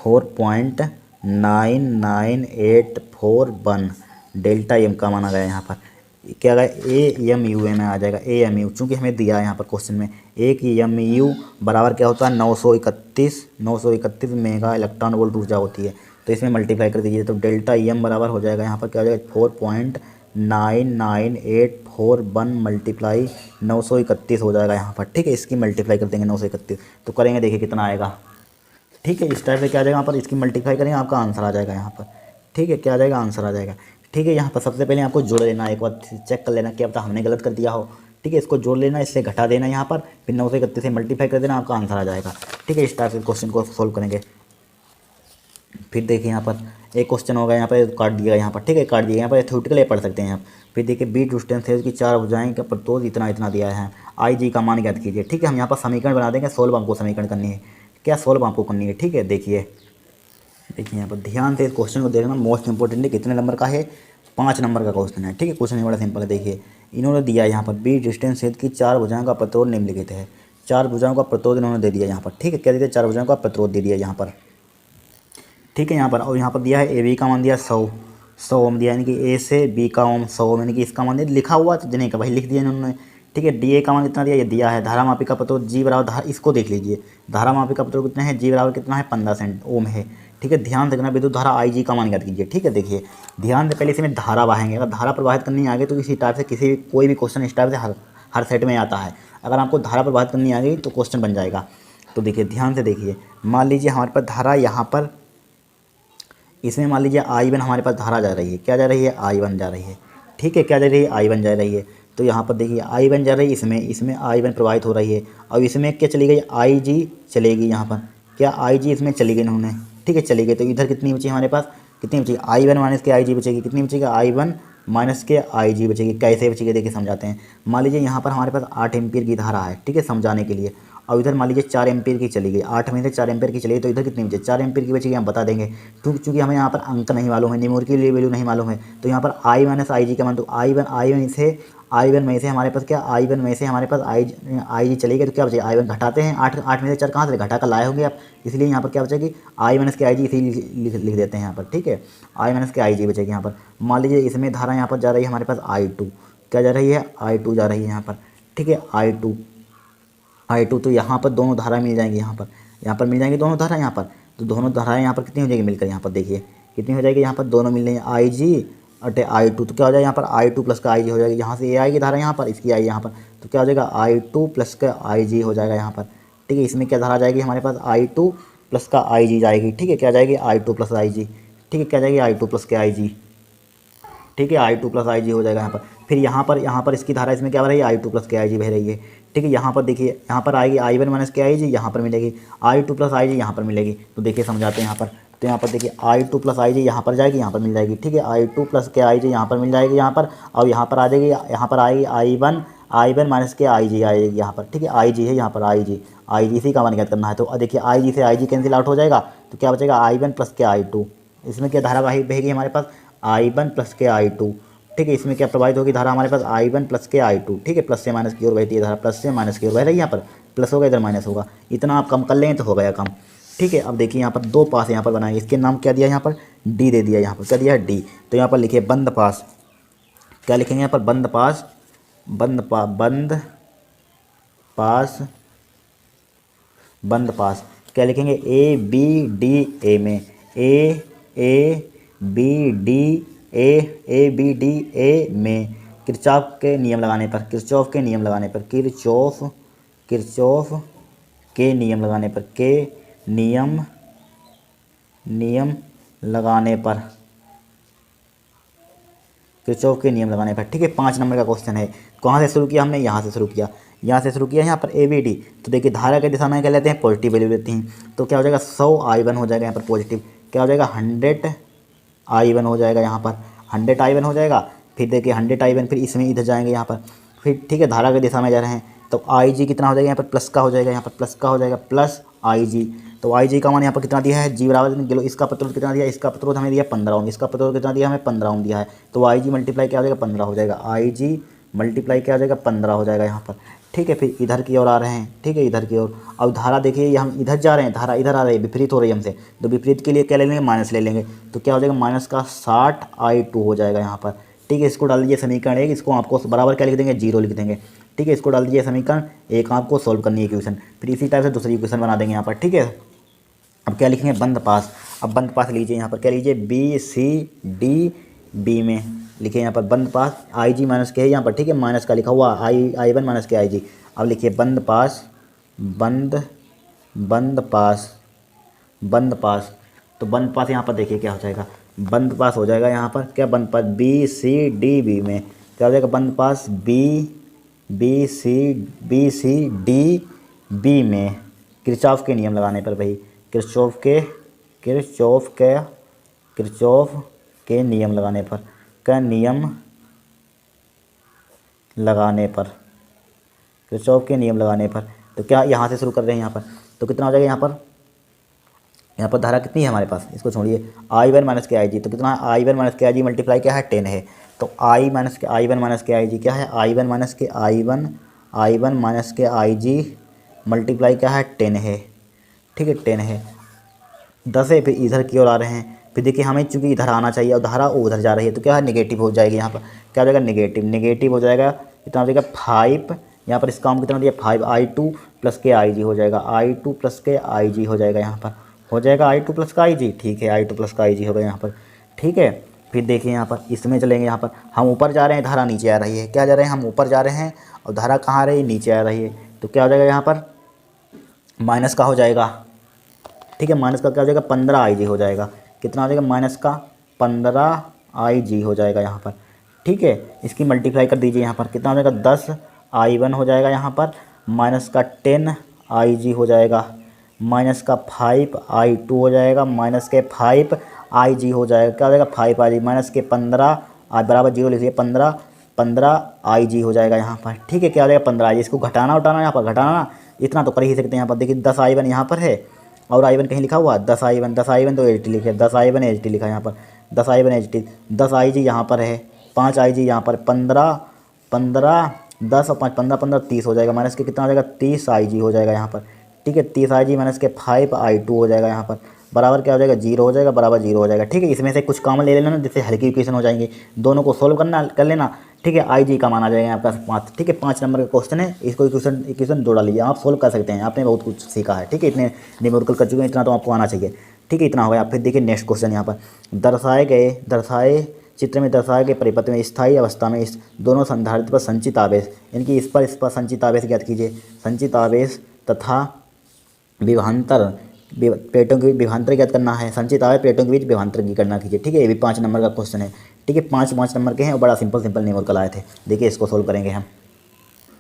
4.99841 डेल्टा एम का माना गया। यहाँ पर क्या गया, ए एम यू में आ जाएगा, ए एम यू, चूँकि हमें दिया है यहाँ पर क्वेश्चन में, एक एम यू बराबर क्या होता है 931 मेगा इलेक्ट्रॉन वोल्ट ऊर्जा होती है, तो इसमें मल्टीप्लाई कर दीजिए तो डेल्टा एम बराबर हो जाएगा यहाँ पर क्या हो जाएगा 4.99841 मल्टीप्लाई 931 हो जाएगा यहाँ पर, ठीक है, इसकी मल्टीप्लाई कर देंगे 931 तो करेंगे, देखिए कितना आएगा, ठीक है, इस टाइप से क्या आ जाएगा यहाँ पर, इसकी मल्टीप्लाई करेंगे आपका आंसर आ जाएगा यहाँ पर, ठीक है, क्या आ जाएगा आंसर आ जाएगा, ठीक है। यहाँ पर सबसे पहले आपको जोड़ लेना, एक बार चेक कर लेना क्या पता हमने गलत कर दिया हो, ठीक है, इसको जोड़ लेना, इससे घटा देना यहाँ पर, फिर 931 से मल्टीप्लाई कर देना, आपका आंसर आ जाएगा, ठीक है। इस टाइप से क्वेश्चन को सोल्व करेंगे। फिर देखिए यहाँ पर एक क्वेश्चन होगा, यहाँ पर काट दिया यहाँ पर, ठीक है, काट दिया, यहाँ पर थ्योरेटिकल पढ़ सकते हैं आप। फिर देखिए बी डिस्टेंस की 4 भुजाएं का प्रतिरोध इतना इतना दिया है, आई जी का मान ज्ञात कीजिए, ठीक है। हम यहाँ पर समीकरण बना देंगे, सोल्व हमको समीकरण करनी है, क्या सोल्व आपको करनी है, ठीक है। देखिए यहाँ पर ध्यान से इस क्वेश्चन को देखना, मोस्ट इंपॉर्टेंट है, कितने नंबर का है, 5 नंबर का क्वेश्चन है, ठीक है। क्वेश्चन बड़ा सिंपल है, देखिए इन्होंने दिया यहाँ पर बी डिस्टेंस क्षेत्र की 4 भुजाओं का प्रतिरोध निम्नलिखित है, 4 भुजाओं का प्रतिरोध इन्होंने दे दिया यहाँ पर, ठीक है, क्या दे दिया 4 भुजाओं का प्रतिरोध दे दिया यहाँ पर, ठीक है। यहाँ पर और यहाँ पर दिया है ए बी का मान दिया 100 ओम दिया, यानी कि ए से बी का ओम 100 ओम, यानी कि इसका मान लिखा हुआ तो जिन्हें का भाई लिख दिया इन्होंने, ठीक है। डी ए का मान कितना दिया, ये दिया है। धारा मापी का प्रतिरोध जी बराबर, इसको देख लीजिए, धारा मापी का प्रतिरोध कितना है, जी बराबर कितना है 15 ओम है, ठीक है। ध्यान रखना विद्युत धारा आई जी का मान ज्ञात कीजिए, ठीक है। देखिए ध्यान से पहले इसमें धारा बहाएंगे, अगर धारा प्रवाहित करनी आ गई तो इसी टाइप से किसी कोई भी क्वेश्चन इस टाइप से हर सेट में आता है, अगर आपको धारा प्रवाहित करनी आ गई तो क्वेश्चन बन जाएगा। तो देखिए ध्यान से देखिए, मान लीजिए हमारे पास धारा यहाँ पर, इसमें मान लीजिए I1 हमारे पास धारा जा रही है, क्या जा रही है I1 जा रही है, ठीक है, क्या जा रही है I1 जा रही है। तो यहाँ पर देखिए I1 जा रही है, इसमें I1 प्रवाहित हो रही है, और इसमें क्या चली गई IG चलेगी, यहाँ पर क्या IG इसमें चली गई इन्होंने, ठीक है, चली गई। तो इधर कितनी बची हमारे पास, कितनी बची I1 माइनस के IG बचेगी, कितनी बचेगी I1 माइनस के IG बचेगी, कैसे बचेगी देखिए समझाते हैं। मान लीजिए यहाँ पर हमारे पास 8 एम्पीयर की धारा है, ठीक है, समझाने के लिए, और इधर मान लीजिए 4 एम्पीयर की चली गई, 8 में से 4 एम्पीयर की चली गई, तो इधर कितनी बचे 4 एम्पीयर की बचेगी, हम बता देंगे, क्योंकि हमें यहाँ पर अंक नहीं मालूम है, न्यूमेरिकल वैल्यू नहीं मालूम है। तो यहाँ पर I माइनस आई जी का मान, तो I1 में से हमारे पास क्या, I1 में से हमारे पास आई जी चलेगी, तो क्या बचेगा I1 घटाते हैं, 8 में से 4 कहाँ से घटा कर लाए होंगे आप, इसलिए यहाँ पर क्या बचेगी I माइनस के आई जी, इसी लिख देते हैं यहाँ पर, ठीक है, I माइनस के आई जी बचेगी यहाँ पर। मान लीजिए इसमें धारा यहाँ पर जा रही है हमारे पास I2, क्या जा रही है I2 जा रही है यहाँ पर, ठीक है, I2, तो यहाँ पर दोनों धारा मिल जाएंगी, यहाँ पर मिल जाएंगी दोनों धारा यहाँ पर। तो दोनों धाराएं यहाँ पर कितनी हो जाएगी मिलकर, यहाँ पर देखिए कितनी हो जाएगी, यहाँ पर दोनों मिल रही है IG अटे I2, तो क्या हो जाएगा यहाँ पर I2 प्लस का IG हो जाएगी, यहाँ से ये आएगी धारा यहाँ पर, इसकी आई यहाँ पर, तो क्या हो जाएगा I2 प्लस का IG हो जाएगा यहाँ पर, ठीक है। इसमें क्या धारा जाएगी हमारे पास I2 प्लस का आई जी जाएगी, ठीक है, क्या जाएगी I2 प्लस आई जी, ठीक है, क्या जाएगी I2 प्लस के आई जी, ठीक है, I2 प्लस आई जी हो जाएगा यहाँ पर। फिर यहाँ पर इसकी धारा इसमें क्या बह रही है I2 प्लस के आई जी बह रही है, ठीक है। यहाँ पर देखिए, यहाँ पर आएगी I1 माइनस के आई जी, यहाँ पर मिलेगी I2 प्लस आई जी, यहाँ पर मिलेगी। तो देखिए समझाते हैं यहाँ पर, तो यहाँ पर देखिए I2 प्लस आई जी यहाँ पर जाएगी, यहाँ पर मिल जाएगी, ठीक है, I2 प्लस के आई जी यहाँ पर मिल जाएगी यहाँ पर, और यहाँ पर आ जाएगी, यहाँ पर आएगी I1 माइनस के आई जी आएगी यहाँ पर, ठीक है, आई जी है यहाँ पर, आई जी इसी का मान ज्ञात करना है। तो देखिए आई जी से आई जी कैंसिल आउट हो जाएगा, तो क्या बचेगा I1 प्लस के I2, इसमें क्या धारा बहेगी हमारे पास I1 प्लस के I2, ठीक है। इसमें क्या प्रभावित होगी धारा हमारे पास I1 प्लस के I2, ठीक है, प्लस से माइनस की ओर बहती है धारा, प्लस से माइनस की ओर बह रही है, यहाँ पर प्लस होगा इधर माइनस होगा, इतना आप कम कर लें तो हो गया कम, ठीक है। अब देखिए यहाँ पर दो पास यहाँ पर बनाएंगे, इसके नाम क्या दिया यहाँ पर डी दे दिया, यहाँ पर क्या दिया है डी। तो यहाँ पर लिखिए बंद पास, क्या लिखेंगे यहाँ पर बंद पास, बंद पास क्या लिखेंगे ए बी डी ए में, ए बी डी ए में किरचॉफ के नियम लगाने पर, किरचॉफ के नियम लगाने पर के नियम लगाने पर, किरचॉफ के नियम लगाने पर, ठीक है। 5 नंबर का क्वेश्चन है। कहाँ से शुरू किया हमने, यहाँ से शुरू किया, यहाँ पर ए बी डी। तो देखिए धारा के दिशा में क्या लेते हैं, पॉजिटिव वैल्यू लेते हैं। तो क्या हो जाएगा 100 I1 हो जाएगा यहाँ पर पॉजिटिव, क्या हो जाएगा 100 I1 हो जाएगा यहाँ पर, 100 I1 हो जाएगा। फिर देखिए 100 I1, फिर इसमें इधर जाएंगे यहाँ पर, फिर ठीक है धारा की दिशा में जा रहे हैं, तो आई जी कितना हो जाएगा यहाँ पर प्लस का हो जाएगा, यहाँ पर प्लस का हो जाएगा, प्लस आई जी। तो आई जी का मान यहाँ पर कितना दिया है, जी बराबर किलो, इसका प्रतिरोध कितना दिया, इसका प्रतिरोध हमें दिया 15 ओम, इसका प्रतिरोध कितना दिया हमें 15 ओम दिया है। तो आई जी मल्टीप्लाई क्या हो जाएगा 15 हो जाएगा, आई जी मल्टीप्लाई क्या हो जाएगा 15 हो जाएगा यहाँ पर, ठीक है। फिर इधर की ओर आ रहे हैं, ठीक है, इधर की ओर। अब धारा देखिए हम इधर जा रहे हैं, धारा इधर आ रही है, विपरीत हो रही है हमसे, तो विपरीत के लिए क्या ले लेंगे माइनस ले लेंगे। तो क्या हो जाएगा माइनस का 60 I2 हो जाएगा यहाँ पर, ठीक है। इसको डाल दीजिए समीकरण 1, इसको आपको बराबर क्या लिख देंगे 0 लिख देंगे, ठीक है। इसको डाल दीजिए समीकरण 1, आपको सोल्व करनी है इक्वेशन। फिर इसी टाइप से दूसरी इक्वेशन बना देंगे यहाँ पर, ठीक है। अब क्या लिखेंगे बंद पास, अब बंद पास लीजिए यहाँ पर, क्या लीजिए बी सी डी बी में लिखिए यहाँ पर बंद पास, आई जी माइनस के है यहाँ पर, ठीक है, माइनस का लिखा हुआ I1 माइनस के आई जी। अब लिखिए बंद पास, बंद पास। तो बंद पास यहाँ पर देखिए क्या हो जाएगा, बंद पास हो जाएगा यहाँ पर, क्या बंद पास बी सी डी बी में, क्या हो जाएगा बंद पास बी सी डी बी में किरचॉफ के नियम लगाने पर, भाई किरचॉफ के नियम लगाने पर, का नियम लगाने पर, किरचॉफ के नियम लगाने पर। तो क्या यहाँ से शुरू कर रहे हैं यहाँ पर, तो कितना हो जाएगा यहाँ पर धारा कितनी है हमारे पास, इसको छोड़िए I1 माइनस के आई जी। तो कितना है I1 माइनस के आई जी मल्टीप्लाई क्या है 10 है, तो I1 माइनस के आई जी क्या है I1 माइनस के आई जी मल्टीप्लाई क्या है 10 है, ठीक है 10 है, 10 है। फिर इधर की ओर आ रहे हैं, फिर देखिए हमें चूंकि इधर आना चाहिए और धारा उधर जा रही है, तो क्या है नेगेटिव हो जाएगी यहाँ पर, क्या हो जाएगा नेगेटिव हो जाएगा, कितना हो जाएगा 5, यहाँ पर इसका कितना दिया 5 I2 प्लस के आई जी हो जाएगा, I2 प्लस के आई जी हो जाएगा यहाँ पर, हो जाएगा I2 प्लस का आई जी, ठीक है I2 प्लस का आई जी हो गया यहाँ पर, ठीक है। फिर देखिए यहाँ पर इसमें चलेंगे, यहाँ पर हम ऊपर जा रहे हैं, धारा नीचे आ रही है, क्या जा रहे हैं हम ऊपर जा रहे हैं और धारा कहाँ आ रही है नीचे आ रही है। तो क्या हो जाएगा यहाँ पर माइनस का हो जाएगा, ठीक है, माइनस का क्या हो जाएगा 15 आई जी हो जाएगा, कितना हो जाएगा माइनस का 15 आई जी हो जाएगा यहाँ पर, ठीक है। इसकी मल्टीप्लाई कर दीजिए यहाँ पर, कितना हो जाएगा 10 I1 हो जाएगा यहाँ पर, माइनस का 10 आई जी हो जाएगा, माइनस का 5 I2 हो जाएगा, माइनस के 5 आई जी हो जाएगा, क्या हो जाएगा 5 आई जी, माइनस के 15 बराबर 0 लिखिए 15 आई जी हो जाएगा यहाँ पर, ठीक है। क्या हो जाएगा 15 आई जी, इसको घटाना उठाना यहाँ पर, घटाना इतना तो कर ही सकते हैं यहाँ पर। देखिए 10 I1 यहाँ पर है और I1 कहीं लिखा हुआ 10 I1 तो एच टी लिखे, 10 I1 एच टी लिखा यहाँ पर, 10 I1 एच टी, 10 आई जी यहाँ पर है, 5 आई जी यहाँ पर, 15 10 और 5 15 30 हो जाएगा, माइनस के कितना हो जाएगा 30 आई जी हो जाएगा यहाँ पर, ठीक है। 30 आई जी माइनस के 5 I2 हो जाएगा यहाँ पर, बराबर क्या हो जाएगा 0 हो जाएगा, बराबर 0 हो जाएगा, ठीक है। इसमें से कुछ कॉमन ले लेना जिससे हल्की इक्वेशन हो जाएंगे, दोनों को सोल्व कर लेना, ठीक है। आई जी का मान आ जाएगा आपका 5, ठीक है। 5 नंबर का क्वेश्चन है, इसको इक्वेशन जोड़ा लीजिए, आप सोल्व कर सकते हैं, आपने बहुत कुछ सीखा है, ठीक है। इतने न्यूमेरिकल कर चुके हैं, इतना तो आपको आना चाहिए, ठीक है, इतना हो गया। फिर देखिए नेक्स्ट क्वेश्चन यहाँ पर, चित्र में दर्शाए गए परिपथ में स्थायी अवस्था में इस दोनों संधारित्र पर संचित आवेश, यानी इस पर संचित आवेश ज्ञात कीजिए। संचित आवेश तथा विभवांतर प्लेटों के बीच विभवांतर ज्ञात करना है, संचित आवेश प्लेटों के बीच विभवांतर की गणना कीजिए। ठीक है, ये भी 5 नंबर का क्वेश्चन है। ठीक है, 5 नंबर के हैं और बड़ा सिंपल न्यूमेरिकल आए थे। देखिए इसको सोल्व करेंगे हम।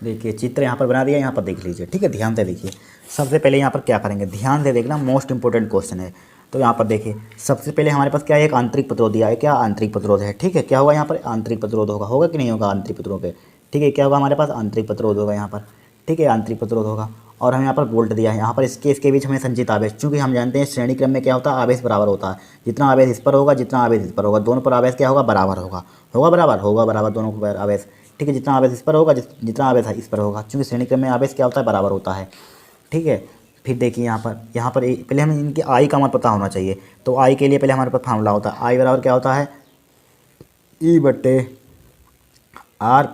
देखिए चित्र यहाँ पर बना दिया, यहाँ पर देख लीजिए। ठीक है, ध्यान से देखिए। सबसे पहले यहाँ पर क्या करेंगे, ध्यान से देखना, मोस्ट इंपॉर्टेंट क्वेश्चन है। तो यहाँ पर देखिए सबसे पहले हमारे पास क्या है, एक आंतरिक प्रतिरोध दिया है। क्या आंतरिक प्रतिरोध है। ठीक है, क्या होगा यहाँ पर, आंतरिक प्रतिरोध होगा कि नहीं होगा, आंतरिक प्रतिरोध है। ठीक है, क्या होगा हमारे पास, आंतरिक प्रतिरोध होगा यहाँ पर। ठीक है, आंतरिक प्रतिरोध होगा और हमें यहाँ पर वोल्ट दिया है। यहाँ पर इसके बीच हमें संचित आवेश, चूँकि हम जानते हैं श्रेणी क्रम में क्या होता है, आवेश बराबर होता है। जितना आवेश इस पर होगा, जितना आवेश इस पर होगा, दोनों पर आवेश क्या होगा, बराबर होगा। होगा बराबर दोनों पर आवेश। ठीक है, जितना आवेश इस पर होगा, जितना आवेश इस पर होगा, क्योंकि श्रेणी क्रम में आवेश क्या होता है, बराबर होता है। ठीक है, फिर देखिए यहाँ पर पहले हमें इनके आई का मान पता होना चाहिए। तो आई के लिए पहले हमारे पास फार्मूला होता है, आई बराबर क्या होता है, E/R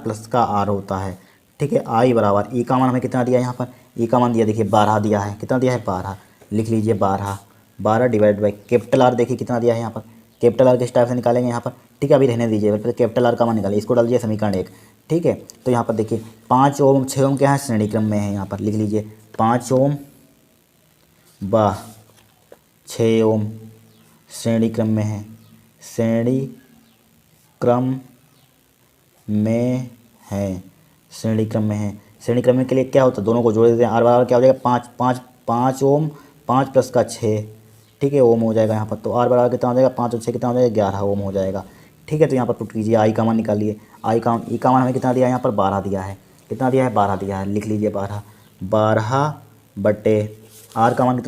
प्लस का R होता है। ठीक है, आई बराबर ई का मान हमें कितना दिया है, यहाँ पर ई का मान दिया, देखिए 12 दिया है। कितना दिया है, 12। लिख लीजिए 12 डिवाइड बाई कैपिटल आर, देखिए कितना दिया है यहाँ पर। कैपिटल आर किस टाइप से निकालेंगे यहाँ पर। ठीक है, अभी रहने दीजिए, फिर कैपिटल आर का मान निकालिए, इसको डाल दीजिए समीकरण 1। ठीक है, तो यहाँ पर देखिए 5 ओम 6 ओम क्या है, श्रेणी क्रम में है। यहाँ पर लिख लीजिए 5 ओम व 6 ओम श्रेणी क्रम में है, श्रेणी क्रम में है, श्रेणी क्रम में है। श्रेणी क्रम में के लिए क्या होता है, दोनों को जोड़ देते हैं। आर बराबर क्या हो जाएगा, 5 ओम, 5 प्लस का 6। ठीक है, ओम हो जाएगा यहाँ पर। तो आर बराबर कितना हो जाएगा, 5 और 6 कितना हो जाएगा, 11 ओम हो जाएगा। ठीक है, तो यहाँ पर पुट कीजिए, आई का मान निकालिए। ई का मान हमें कितना दिया है, यहाँ पर 12 दिया है। कितना दिया है, 12 दिया है। लिख लीजिए 12 बटे आर का मान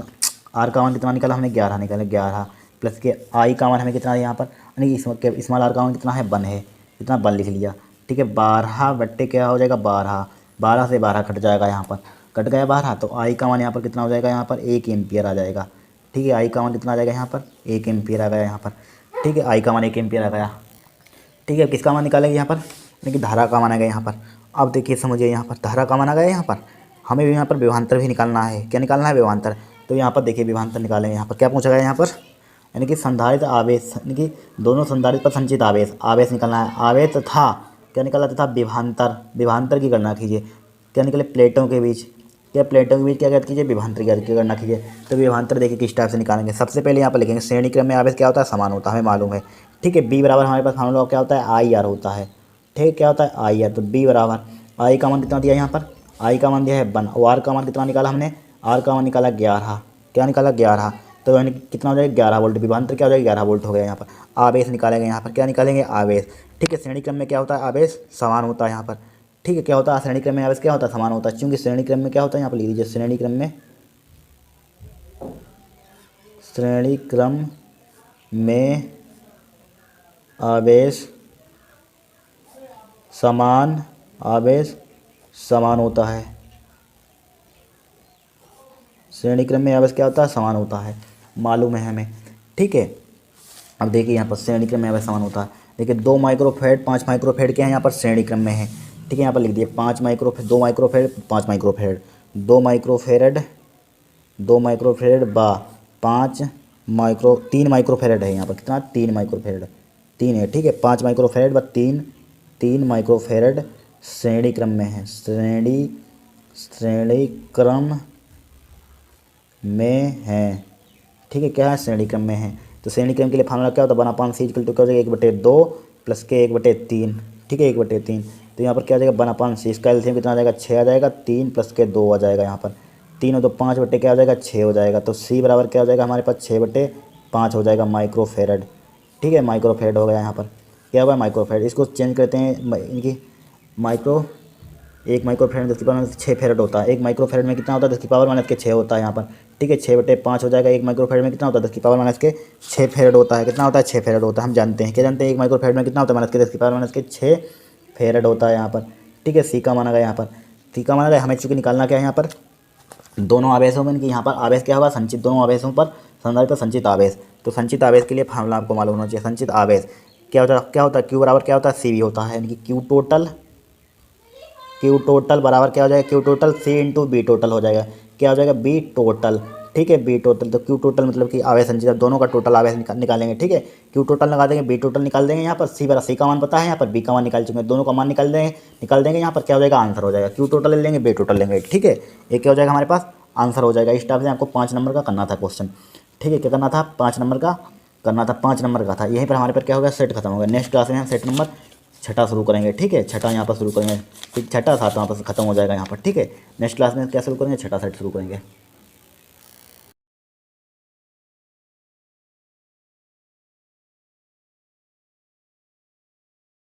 कितना निकाला हमने, 11 निकाला। 11 प्लस के आई का मान हमें कितना है यहाँ पर, यानी स्मॉल आर का मान कितना है, 1 है। कितना, 1 लिख लिया। ठीक है, 12 बट्टे क्या हो जाएगा, 12 से 12 कट जाएगा, यहाँ पर कट गया 12। तो आई का मान यहाँ पर कितना हो जाएगा, यहाँ पर 1 एम्पियर आ जाएगा। ठीक है, आई का मान कितना आ जाएगा, यहाँ पर 1 एम्पियर आ गया यहाँ पर। ठीक है, आई का मान 1 एम्पियर आ गया। ठीक है, किसका मान निकालेंगे यहाँ पर, यानी कि धारा का मान आ गया यहाँ पर। अब देखिए समझिए, यहाँ पर धारा का मान आ गया। यहाँ पर हमें भी यहाँ पर विभवांतर भी निकालना है। क्या निकालना है, विभवांतर। तो यहाँ पर देखिए विभवांतर निकालेंगे। यहाँ पर क्या पूछा गया, यहाँ पर यानी कि संधारित्र आवेश, यानी कि दोनों संधारित्र पर संचित आवेश निकालना है। आवेश तथा क्या निकाला, तथा विभवांतर की गणना कीजिए। क्या निकले, प्लेटों के बीच क्या ज्ञात कीजिए, विभवांतर की गणना कीजिए। तो विभवांतर देखिए किस टाइप से निकालेंगे। सबसे पहले यहाँ पर लिखेंगे श्रेणी क्रम में आवेश क्या होता है, समान होता है, हमें मालूम है। ठीक है, बी बराबर हमारे पास फार्मूला क्या होता है, आई आर होता है। ठीक, क्या होता है, आई आर। तो बी बराबर आई का मान कितना दिया यहाँ पर, आई का मान दिया है 1 और आर का मान कितना निकाला हमने, आर का मान निकाला 11। क्या निकाला, 11। तो यानी कितना हो जाएगा, 11 वोल्ट। विभवांतर क्या हो जाएगा, 11 वोल्ट हो गया। यहाँ पर आवेश निकालेंगे, यहाँ पर क्या निकालेंगे, आवेश। ठीक है, श्रेणी क्रम में क्या होता है, आवेश समान होता है यहाँ पर। ठीक है, क्या होता है, श्रेणी क्रम में आवेश क्या होता है, समान होता है। क्योंकि श्रेणी क्रम में क्या होता है, यहाँ पर लिख लीजिए, श्रेणी क्रम में आवेश समान होता है। श्रेणी क्रम में आवेश क्या होता है, समान होता है, मालूम है हमें। ठीक है, अब देखिए यहाँ पर श्रेणी क्रम में आवेश समान होता है। देखिए 2 माइक्रोफेड 5 माइक्रोफेड क्या है, यहाँ पर श्रेणी क्रम में है। ठीक है, यहाँ पर लिख दिए 2 माइक्रोफेड 5 माइक्रोफेड 2 माइक्रोफेड बा 3 माइक्रोफेड है। यहाँ पर कितना, 3 माइक्रोफेड, 3 है। ठीक है, 5 माइक्रोफेड व 3 माइक्रोफेड श्रेणी क्रम में है, श्रेणी क्रम में है। ठीक है, क्या है, श्रेणी क्रम में है। तो श्रेणी क्रम के लिए फार्मूला क्या होता है, 1/c = क्या हो जाएगा, 1/2 प्लस के 1/3। ठीक है, 1/3। तो यहाँ पर क्या आ जाएगा, 1/c। इसका एलसीएम कितना आ जाएगा, 6 आ जाएगा। 3 प्लस के 2 आ जाएगा। यहाँ पर 3 और 2 5 बटे क्या हो जाएगा, 6 हो जाएगा। तो c बराबर क्या हो जाएगा हमारे पास, 6/5 हो जाएगा, माइक्रोफेरड। ठीक है, माइक्रोफेरड हो गया। यहाँ पर क्या हुआ, माइक्रोफेरड। इसको चेंज करते हैं, इनकी 1 माइक्रोफेरड 10⁻6 फेरड होता है। 1 माइक्रोफेरड में कितना होता है, 10⁻6 होता है यहाँ पर। ठीक है, 6/5 हो जाएगा। 1 माइक्रोफेरड में कितना होता है, 10⁻6 फेरड होता है। कितना होता है, 6 फेरड होता है। हम जानते हैं, क्या जानते हैं, 1 माइक्रोफेरड में कितना होता है, 10⁻6 फेरड होता है यहाँ पर। ठीक है, सी का माना गया। यहाँ पर सी का माना गया। हमें चूँकि निकालना क्या है, यहाँ पर दोनों आवेशों में, कि यहाँ पर आवेश क्या होगा, संचित, दोनों आवेशों पर संधारित्र पर संचित आवेश। तो संचित आवेश के लिए फार्मूला आपको मालूम होना चाहिए। संचित आवेश क्या होता है, क्यू बराबर क्या होता है, सी वी होता है। यानी कि क्यू टोटल बराबर क्या हो जाएगा, Q total C into B total हो जाएगा। क्या हो जाएगा, बी टोटल। ठीक है, बी टोटल। तो क्यू टोटल मतलब कि आवेश संचित, दोनों का टोटल आवेश निकालेंगे। ठीक है, क्यू टोटल लगा देंगे, बी टोटल निकाल देंगे। यहाँ पर सी का मान पता है, यहाँ पर बी का मान निकाल चुके हैं। दोनों का मान निकाल देंगे। यहाँ पर क्या हो जाएगा, आंसर हो जाएगा। क्यू टोटल ले लेंगे, बी टोटल लेंगे। ठीक है, ये क्या हो जाएगा हमारे पास, आंसर हो जाएगा। इस टाइप से आपको 5 नंबर का करना था क्वेश्चन। ठीक है, क्या करना था, 5 नंबर का करना था, 5 नंबर का था। यहीं पर हमारे पर क्या होगा, सेट खत्म होगा। नेक्स्ट क्लास में हम सेट नंबर छठा शुरू करेंगे। ठीक है, छठा यहाँ पर शुरू करेंगे। ठीक, छठा सातवां पर खत्म हो जाएगा यहाँ पर। ठीक है, नेक्स्ट क्लास में क्या शुरू करेंगे, छठा सेट शुरू करेंगे।